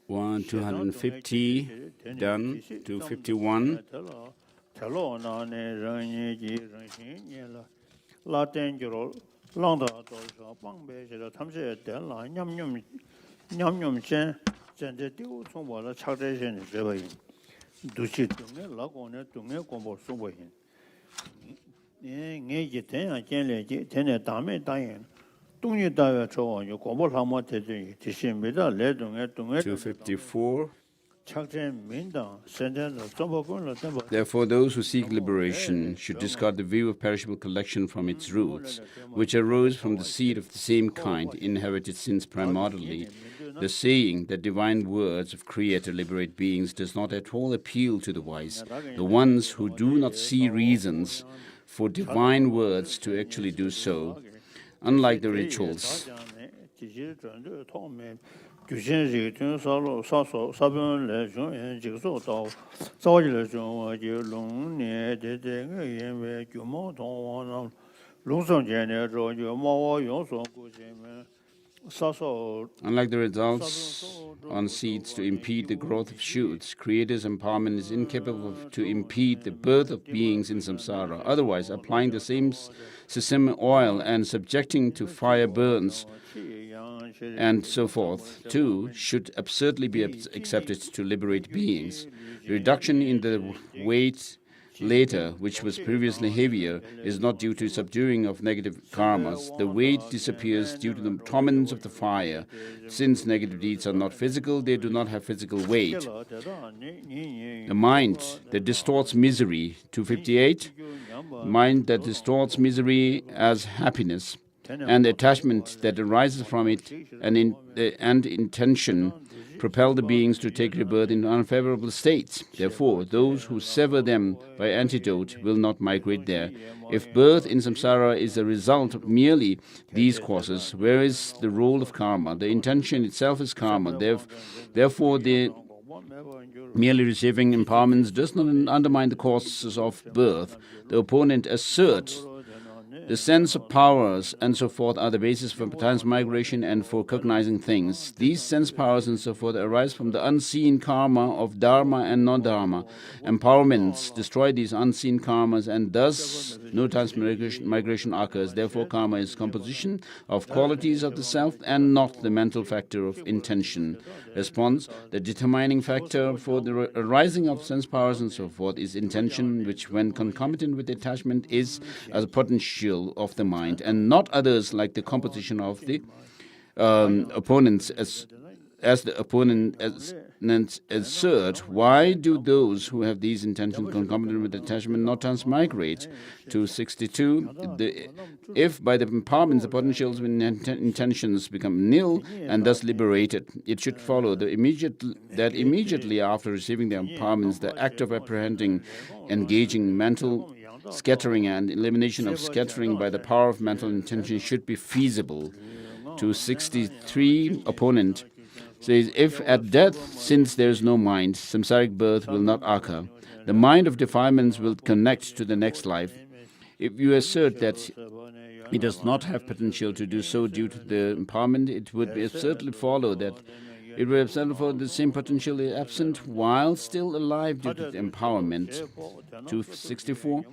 250 done to 51 tel로나네 런이지 런신이라 라텐지로 랑다도서 방배시로 탐세에 될라 냠냠전 전제 띄우 송보라 차대신 저버인 두시 동네 라고네 동네 공부 송보인 네 대야 견례지 대내 다음에 다인 동네 다외 저원 공부 하면 되지 지심이다 레동에 동네 254 Therefore, Therefore, those who seek liberation should discard the view of perishable collection from its roots, which arose from the seed of the same kind, inherited since primordially. The saying that divine words of Creator liberate beings does not at all appeal to the wise, the ones who do not see reasons for divine words to actually do so. Unlike the rituals, unlike the results on seeds to impede the growth of shoots, Creator's empowerment is incapable to impede the birth of beings in samsara. Otherwise, applying the same sesame oil and subjecting to fire burns and so forth, too, should absurdly be accepted to liberate beings. Reduction in the weight later, which was previously heavier, is not due to subduing of negative karmas. The weight disappears due to the torments of the fire. Since negative deeds are not physical, they do not have physical weight. The mind that distorts misery, 258, mind that distorts misery as happiness, and the attachment that arises from it and intention propel the beings to take rebirth in unfavorable states. Therefore, those who sever them by antidote will not migrate there. If birth in samsara is a result of merely these causes, where is the role of karma? The intention itself is karma. Therefore, the merely receiving empowerments does not undermine the causes of birth. The opponent asserts the sense of powers and so forth are the basis for transmigration and for cognizing things. These sense powers and so forth arise from the unseen karma of dharma and non-dharma. Empowerments destroy these unseen karmas and thus no transmigration occurs. Therefore, karma is composition of qualities of the self and not the mental factor of intention. Response: the determining factor for the arising of sense powers and so forth is intention, which when concomitant with attachment is as a potential of the mind, and not others like the composition of the opponents as the opponent assert. Why do those who have these intentions concomitant with attachment not transmigrate? 262. If by the empowerments the potentials with intentions become nil and thus liberated, it should follow that immediately after receiving the empowerments, the act of apprehending, engaging mental scattering and elimination of scattering by the power of mental intention should be feasible. 263. Opponent says, if at death, since there is no mind, samsaric birth will not occur. The mind of defilements will connect to the next life. If you assert that it does not have potential to do so due to the empowerment, it would certainly follow that it would absolutely follow the same potential is absent while still alive due to the empowerment. 264.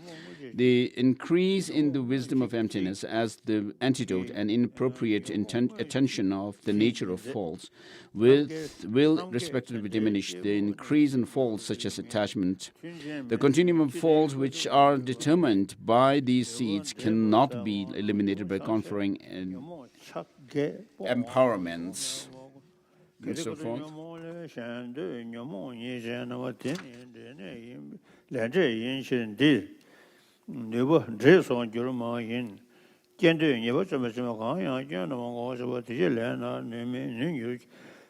The increase in the wisdom of emptiness as the antidote and inappropriate attention of the nature of faults will respectively diminish the increase in faults such as attachment. The continuum of faults which are determined by these seeds cannot be eliminated by conferring empowerments. And so forth. Never dress on German. Gender never so much of a general about the Jelena, naming you.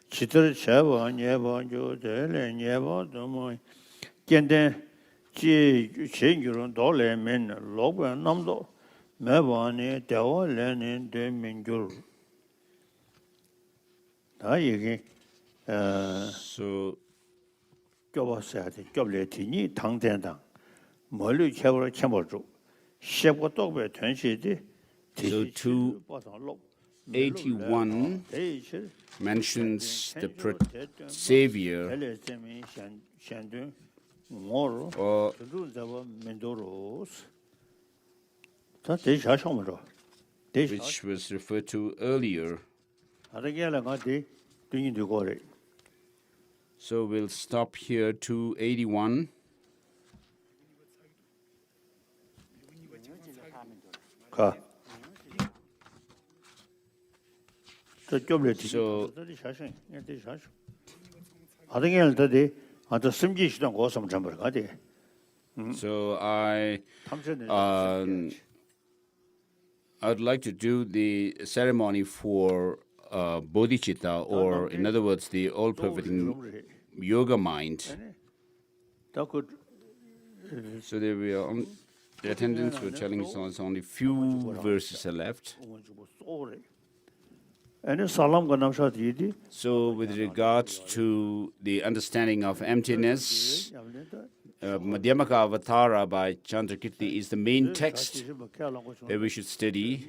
Chitter Chava, never do the never do my gender. Change your dollar men, log and number. Mavani, Dao, Lenin, de Mingur. So, Job said, Jobletini, Tang Dendang. Molu Chavar Chamberjo. Shep what dog were 20. So 281 mentions the Savior or which was referred to earlier. So we'll stop here, 281. So I'd like to do the ceremony for bodhicitta, or in other words, the all-pervading yoga mind. So there we are. The attendants were telling us only few verses are left. So with regards to the understanding of emptiness, Madhyamaka Avatara by Chandrakirti is the main text that we should study.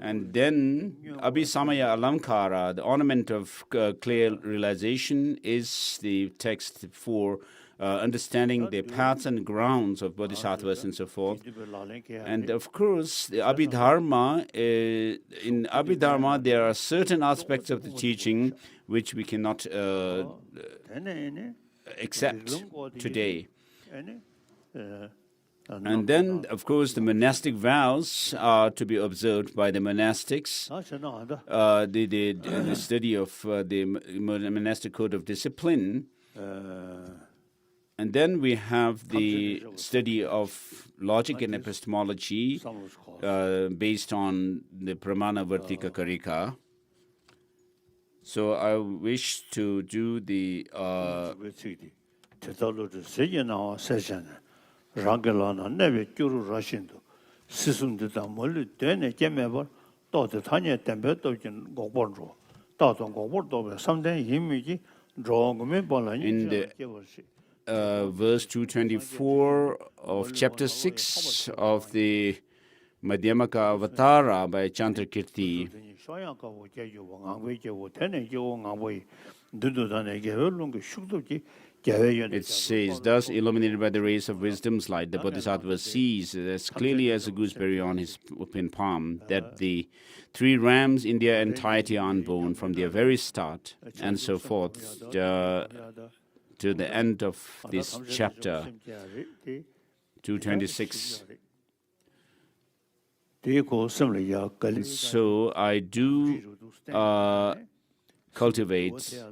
And then Abhisamaya Alamkara, the ornament of clear realization, is the text for understanding the paths and grounds of bodhisattvas and so forth. And of course, the Abhidharma, in Abhidharma, there are certain aspects of the teaching which we cannot accept today. And then, of course, the monastic vows are to be observed by the monastics. The study of the monastic code of discipline. And then we have the study of logic and epistemology based on the Pramana Vartika Karika. So I wish to do the in the verse 224 of chapter 6 of the Madhyamaka Avatara by Chandrakirti. It says, thus illuminated by the rays of wisdom's light, the Bodhisattva sees as clearly as a gooseberry on his open palm that the three rams in their entirety are unborn from their very start, and so forth, to the end of this chapter, 226. So I do cultivate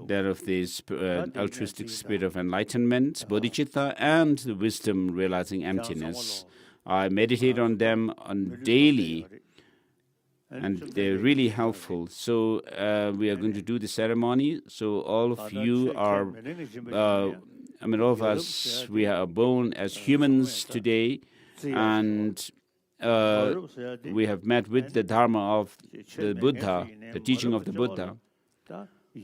that of this altruistic spirit of enlightenment, bodhicitta, and the wisdom realizing emptiness. I meditate on them daily, and they're really helpful. So we are going to do the ceremony. So all of you are, all of us, we are born as humans today, and we have met with the Dharma of the Buddha, the teaching of the Buddha.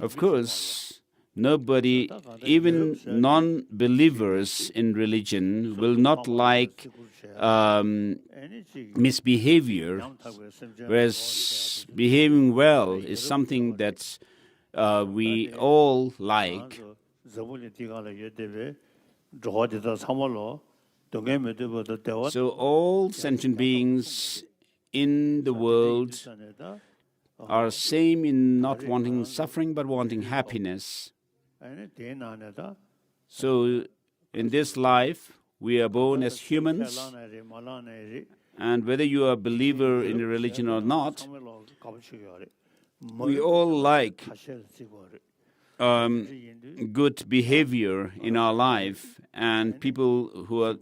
Of course, nobody, even non-believers in religion, will not like misbehavior, whereas behaving well is something that we all like. So all sentient beings in the world are same in not wanting suffering but wanting happiness. So in this life, we are born as humans, and whether you are a believer in a religion or not, we all like good behavior in our life, and people who are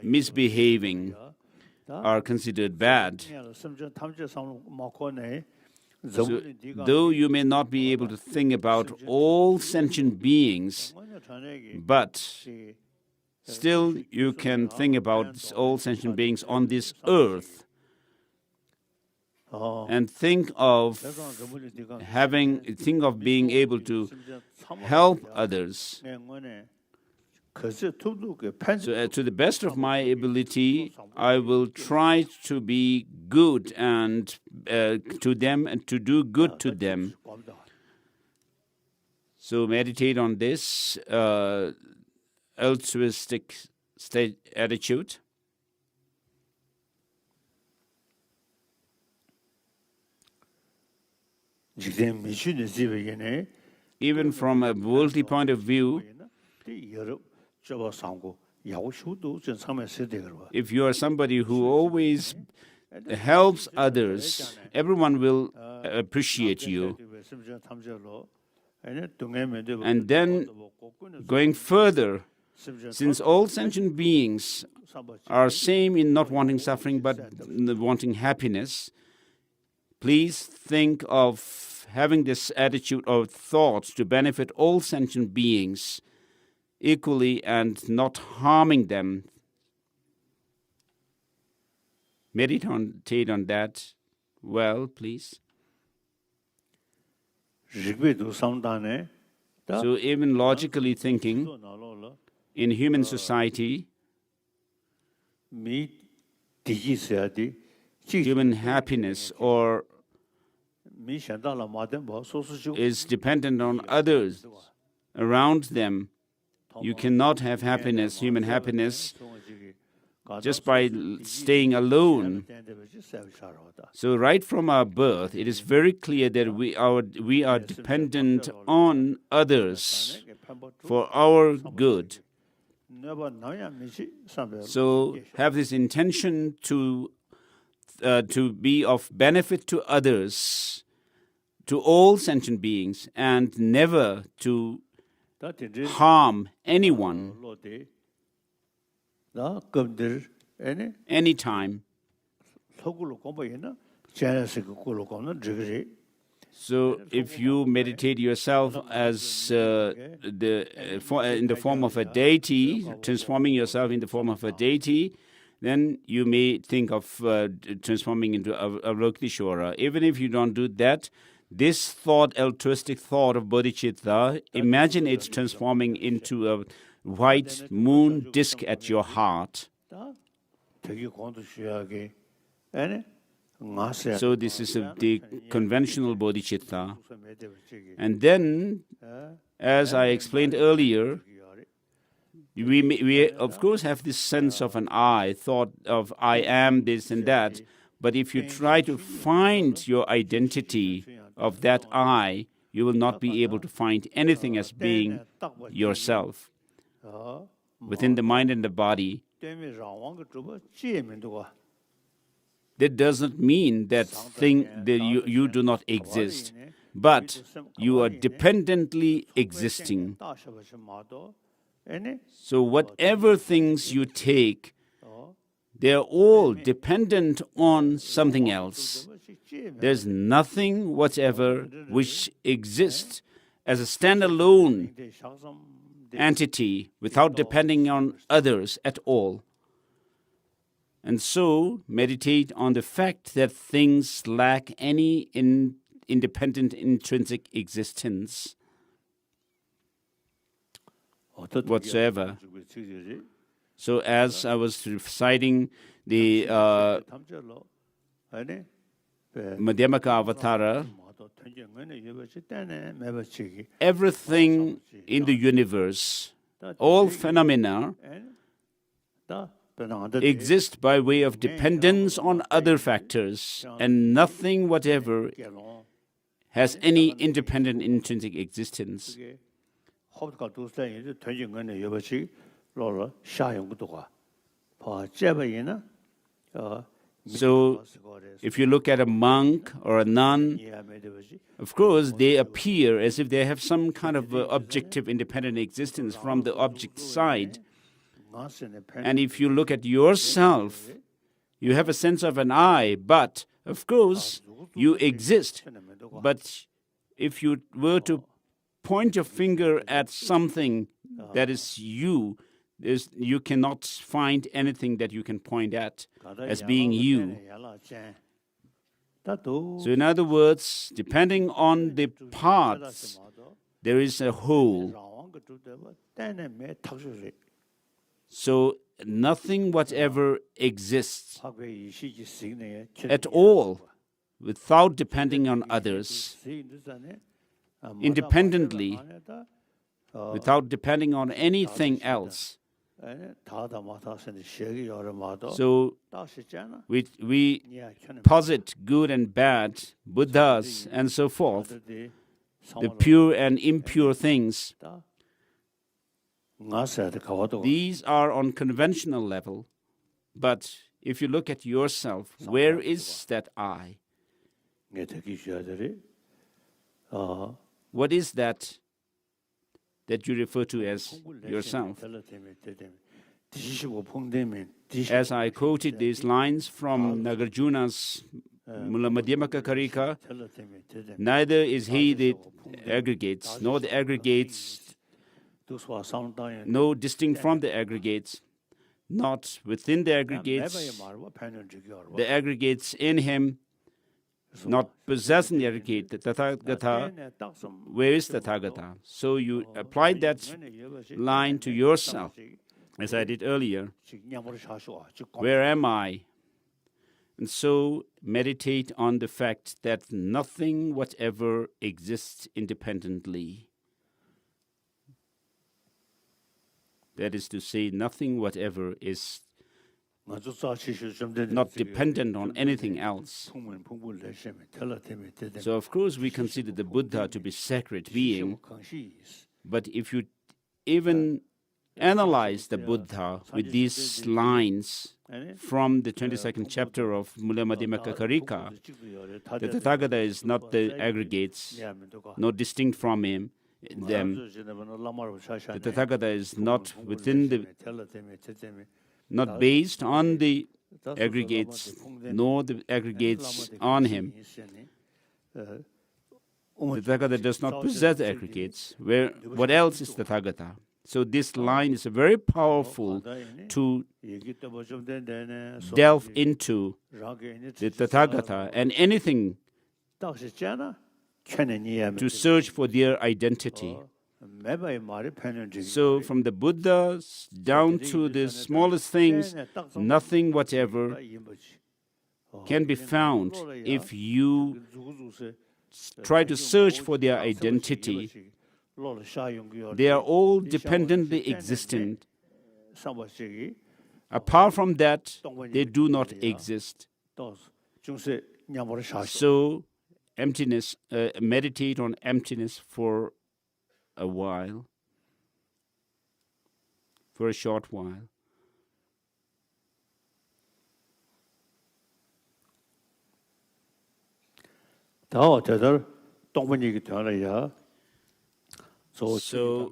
misbehaving are considered bad. So, though you may not be able to think about all sentient beings, but still you can think about all sentient beings on this earth and think of being able to help others. So, to the best of my ability, I will try to be good and to them and to do good to them. So meditate on this altruistic attitude. Even from a worldly point of view, if you are somebody who always helps others, everyone will appreciate you. And then, going further, since all sentient beings are same in not wanting suffering but wanting happiness, please think of having this attitude or thoughts to benefit all sentient beings equally and not harming them. Meditate on that well, please. So even logically thinking, in human society, human happiness or is dependent on others around them. You cannot have happiness, human happiness, just by staying alone. So right from our birth, it is very clear that we are dependent on others for our good. So have this intention to be of benefit to others, to all sentient beings, and never to harm anyone, anytime. So if you meditate yourself as in the form of a deity, transforming yourself in the form of a deity, then you may think of transforming into Avalokiteshvara. Even if you don't do that, this thought, altruistic thought of bodhicitta, imagine it transforming into a white moon disk at your heart. So this is the conventional bodhicitta. And then, as I explained earlier, we of course have this sense of an I, thought of I am this and that. But if you try to find your identity of that I, you will not be able to find anything as being yourself within the mind and the body. That doesn't mean that you do not exist, but you are dependently existing. So whatever things you take, they're all dependent on something else. There's nothing whatever which exists as a standalone entity without depending on others at all. And so meditate on the fact that things lack any independent intrinsic existence whatsoever. So as I was reciting the Madhyamaka Avatara, everything in the universe, all phenomena, exist by way of dependence on other factors, and nothing whatever has any independent intrinsic existence. So if you look at a monk or a nun, of course, they appear as if they have some kind of objective independent existence from the object side. And if you look at yourself, you have a sense of an I, but of course, you exist. But if you were to point your finger at something that is you cannot find anything that you can point at as being you. So in other words, depending on the parts, there is a whole. So nothing whatever exists at all without depending on others, independently, without depending on anything else. So we posit good and bad, Buddhas and so forth, the pure and impure things. These are on conventional level, but if you look at yourself, where is that I? What is that you refer to as yourself? As I quoted these lines from Nagarjuna's Mula Madhyamaka Karika, neither is he that aggregates, nor the aggregates, no distinct from the aggregates, not within the aggregates in him, not possessing the aggregate, the Tathagata. Where is the Tathagata? So you apply that line to yourself, as I did earlier. Where am I? And so meditate on the fact that nothing whatever exists independently. That is to say, nothing whatever is not dependent on anything else. So of course we consider the Buddha to be sacred being, but if you even analyze the Buddha with these lines from the 22nd chapter of Mula Madhyamaka Karika, the Tathagata is not the aggregates, not distinct from them. The Tathagata is not within the, not based on the aggregates, nor the aggregates on him. The Tathagata does not possess the aggregates. What else is the Tathagata? So this line is very powerful to delve into the Tathagata and anything to search for their identity. So from the Buddhas down to the smallest things, nothing whatever can be found if you try to search for their identity. They are all dependently existent. Apart from that, they do not exist. So emptiness, meditate on emptiness for a while, for a short while. So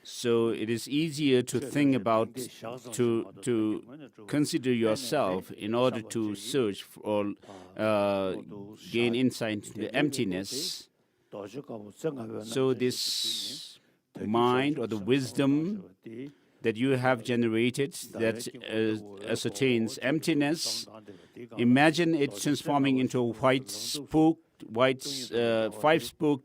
So it is easier to think about, to consider yourself in order to search for, gain insight into the emptiness. So this mind or the wisdom that you have generated that ascertains emptiness, imagine it transforming into a five-spoked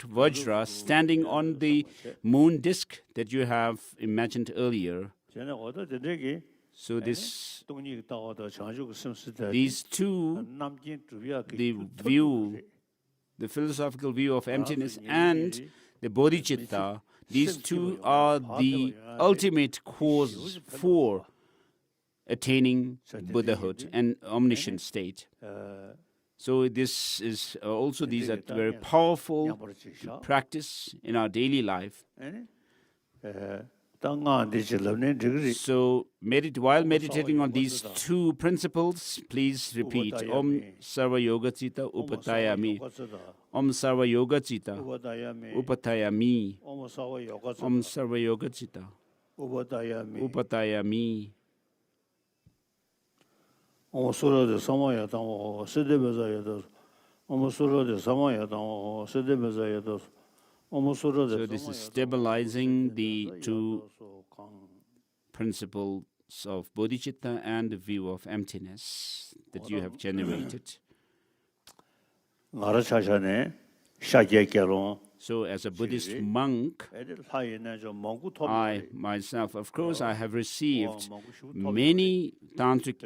Vajra standing on the moon disk that you have imagined earlier. So these two, the philosophical view of emptiness and the bodhicitta, these two are the ultimate cause for attaining Buddhahood and omniscient state. So this is also these are very powerful to practice in our daily life. So while meditating on these two principles, please repeat Om Sarva Yoga Citta Upatayami. Om Sarva Yoga Citta Upatayami. Om Sarva Yoga Citta Upatayami. Om Sura de Samaya Tamo, Sidibeza Yados. Om Sura de Samaya Tamo, Sidibeza Yados. So this is stabilizing the two principles of bodhicitta and the view of emptiness that you have generated. So as a Buddhist monk, I myself, of course, I have received many tantric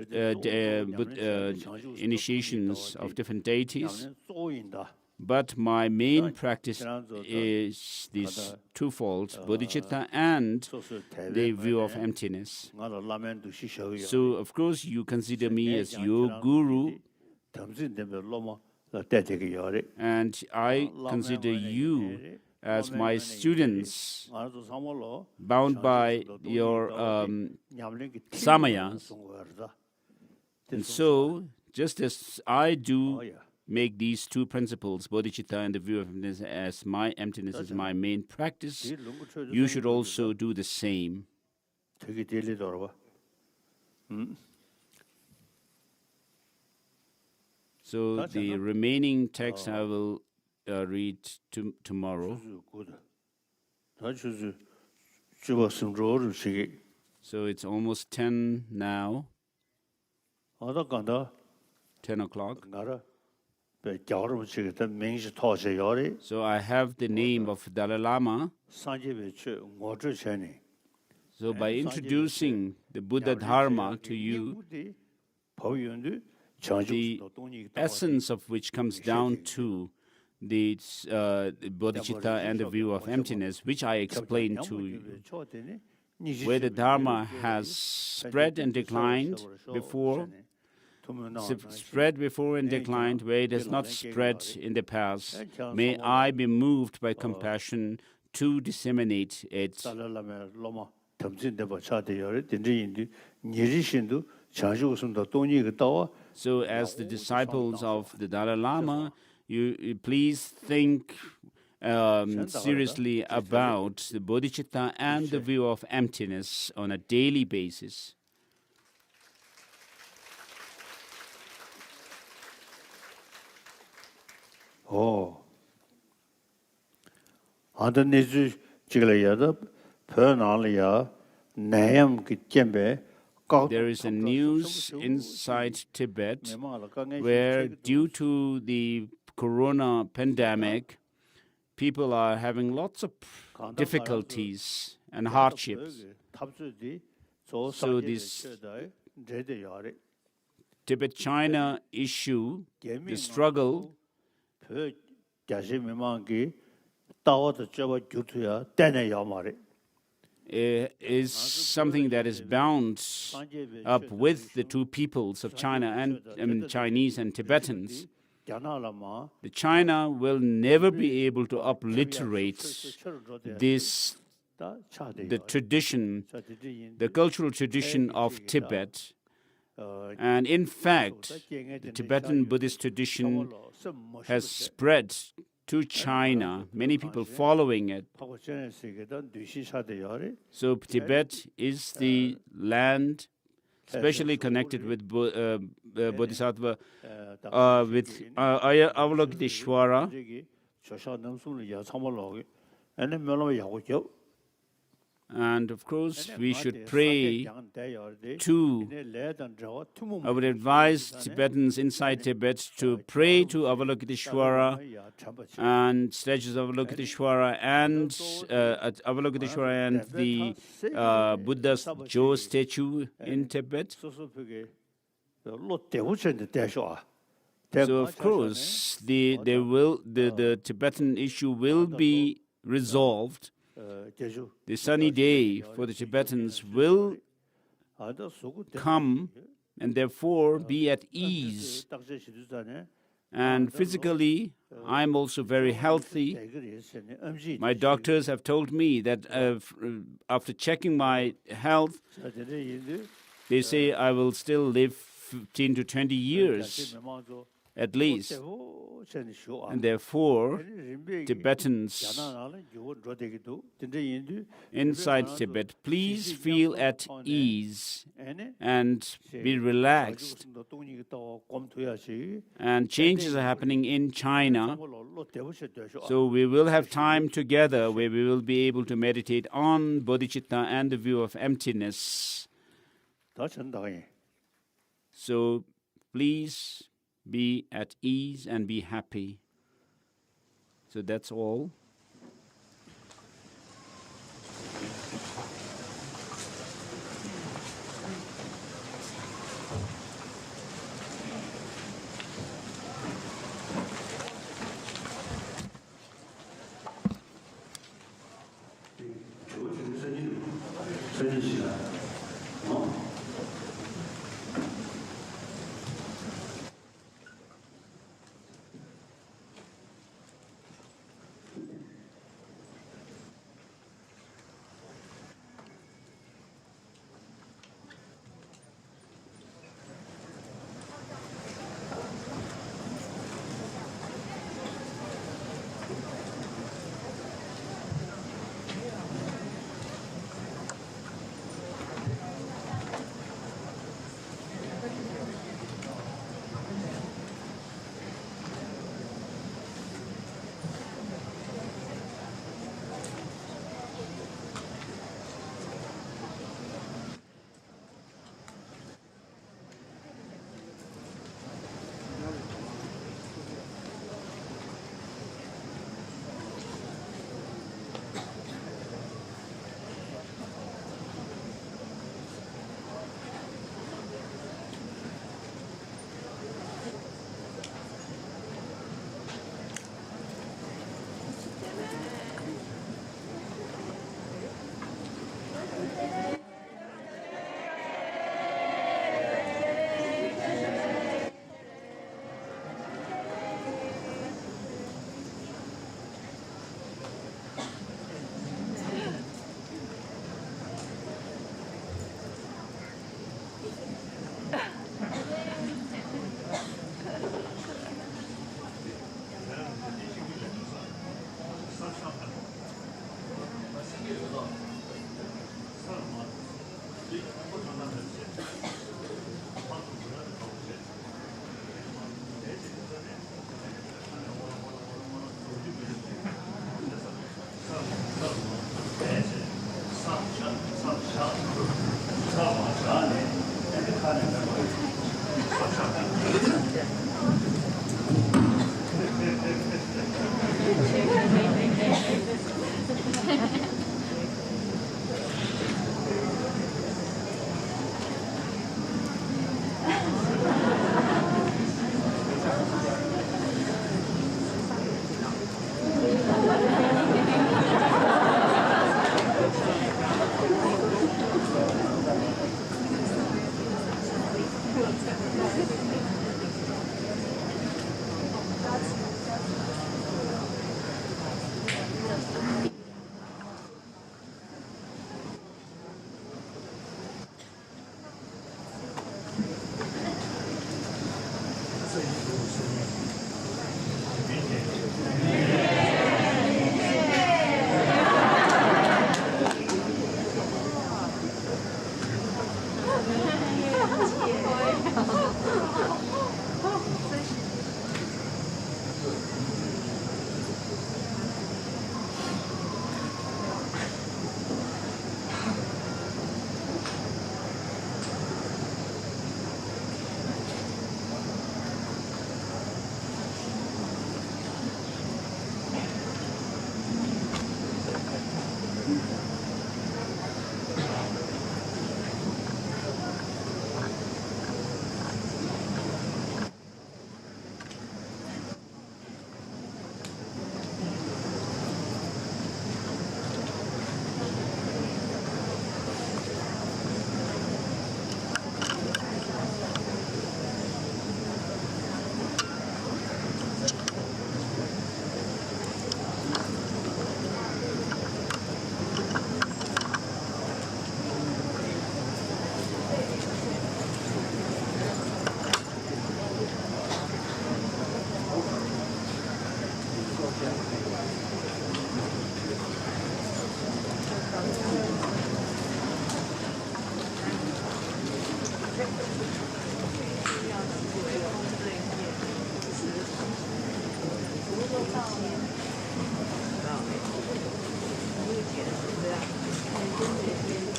initiations of different deities. But my main practice is this twofold, bodhicitta and the view of emptiness. So, of course, you consider me as your guru, and I consider you as my students, bound by your samayas. And so, just as I do make these two principles, bodhicitta and the view of emptiness, as my emptiness is my main practice, you should also do the same. So the remaining text I will read tomorrow. So it's almost 10 now. 10 o'clock. So I have the name of Dalai Lama. So by introducing the Buddha Dharma to you, the essence of which comes down to the bodhicitta and the view of emptiness, which I explained to you, where the Dharma has spread and declined before, spread before and declined, where it has not spread in the past. May I be moved by compassion to disseminate it. So as the disciples of the Dalai Lama, you please think seriously about the bodhicitta and the view of emptiness on a daily basis. There is a news inside Tibet where, due to the corona pandemic, people are having lots of difficulties and hardships. So this Tibet-China issue, the struggle, is something that is bound up with the two peoples of China and Chinese and Tibetans. The China will never be able to obliterate this, the tradition, the cultural tradition of Tibet. And in fact, the Tibetan Buddhist tradition has spread to China, many people following it. So Tibet is the land especially connected with Bodhisattva, with Avalokiteshvara. And of course, we should pray to, I would advise Tibetans inside Tibet to pray to Avalokiteshvara and statues of Avalokiteshvara and the Buddha's Joe statue in Tibet. So of course, the Tibetan issue will be resolved. The sunny day for the Tibetans will come and therefore be at ease And physically, I'm also very healthy. My doctors have told me that after checking my health, they say I will still live 15 to 20 years at least. And therefore, Tibetans inside Tibet, please feel at ease and be relaxed. And changes are happening in China. So we will have time together where we will be able to meditate on bodhicitta and the view of emptiness. So please be at ease and be happy. So that's all.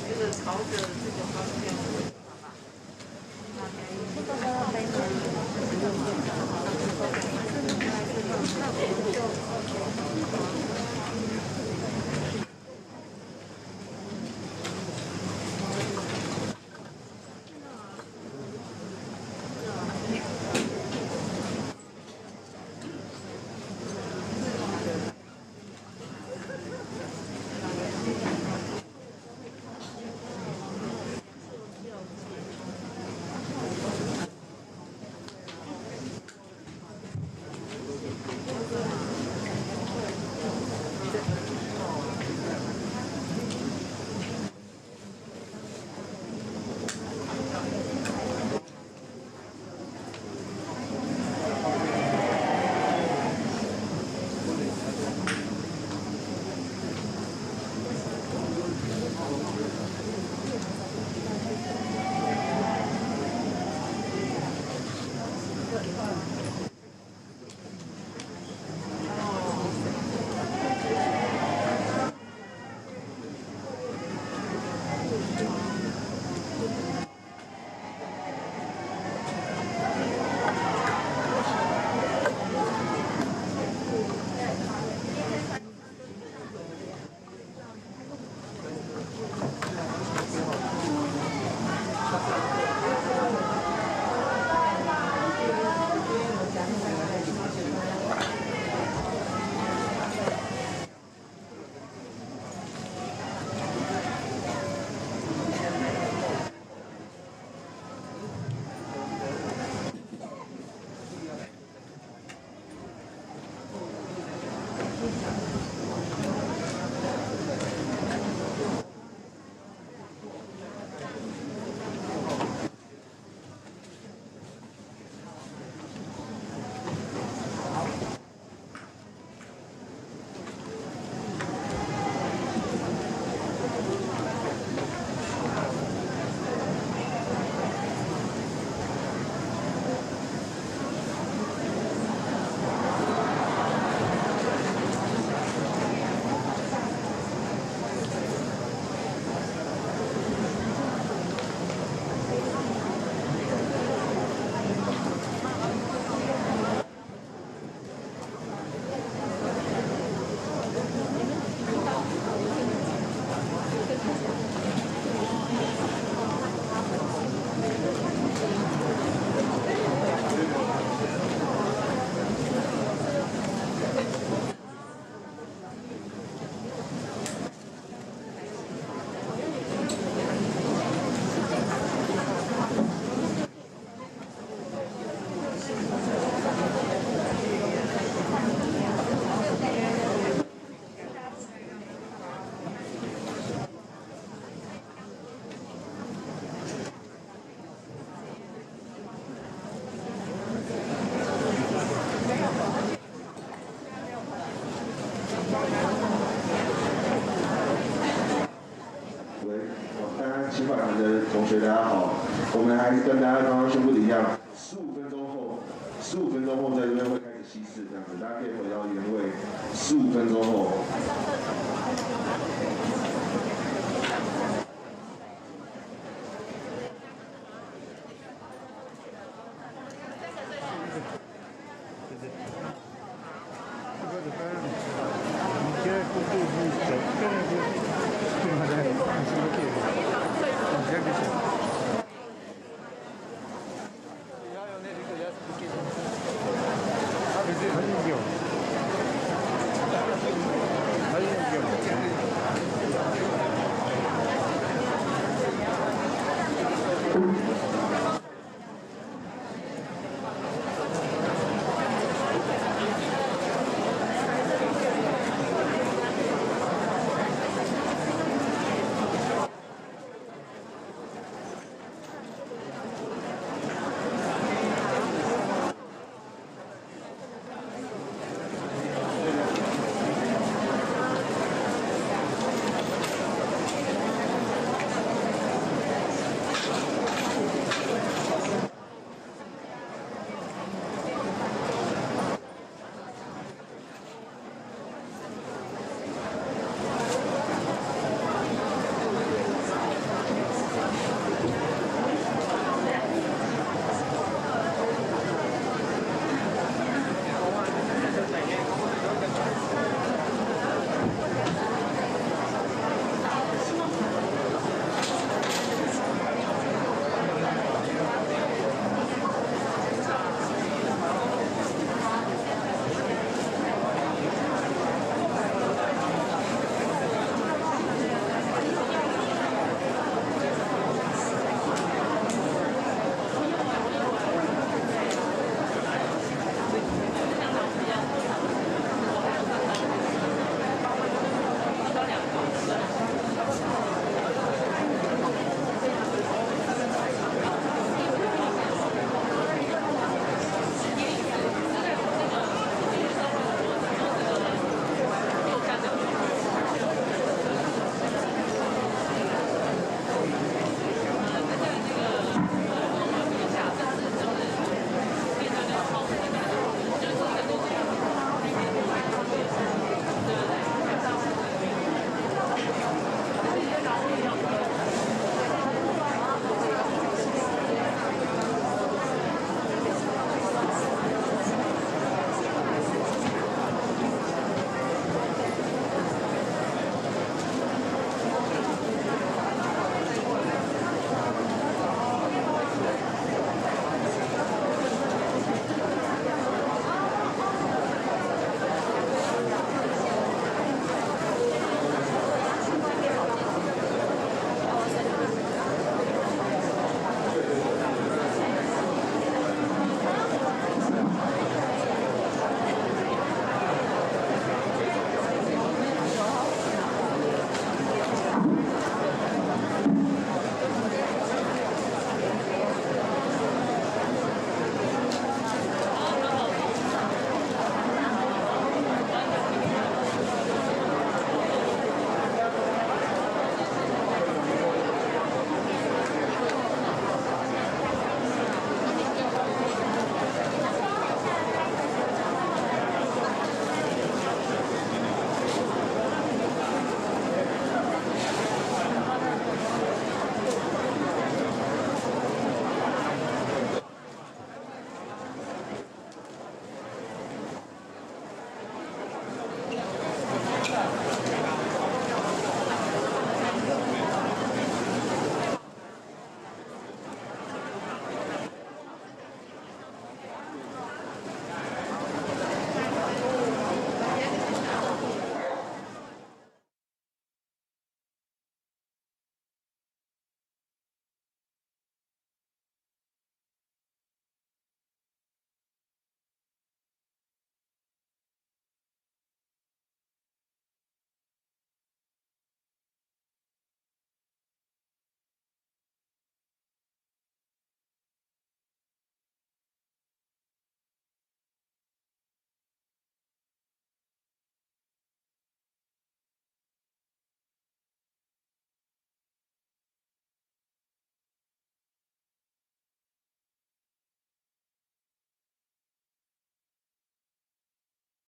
就是朝着这个方向，好吧？请法团的同学，大家好，我们还是跟大家刚刚宣布的一样，15分钟后在这边会开始西式，这样子，大家可以回到原位，15分钟后。你这不就是整个？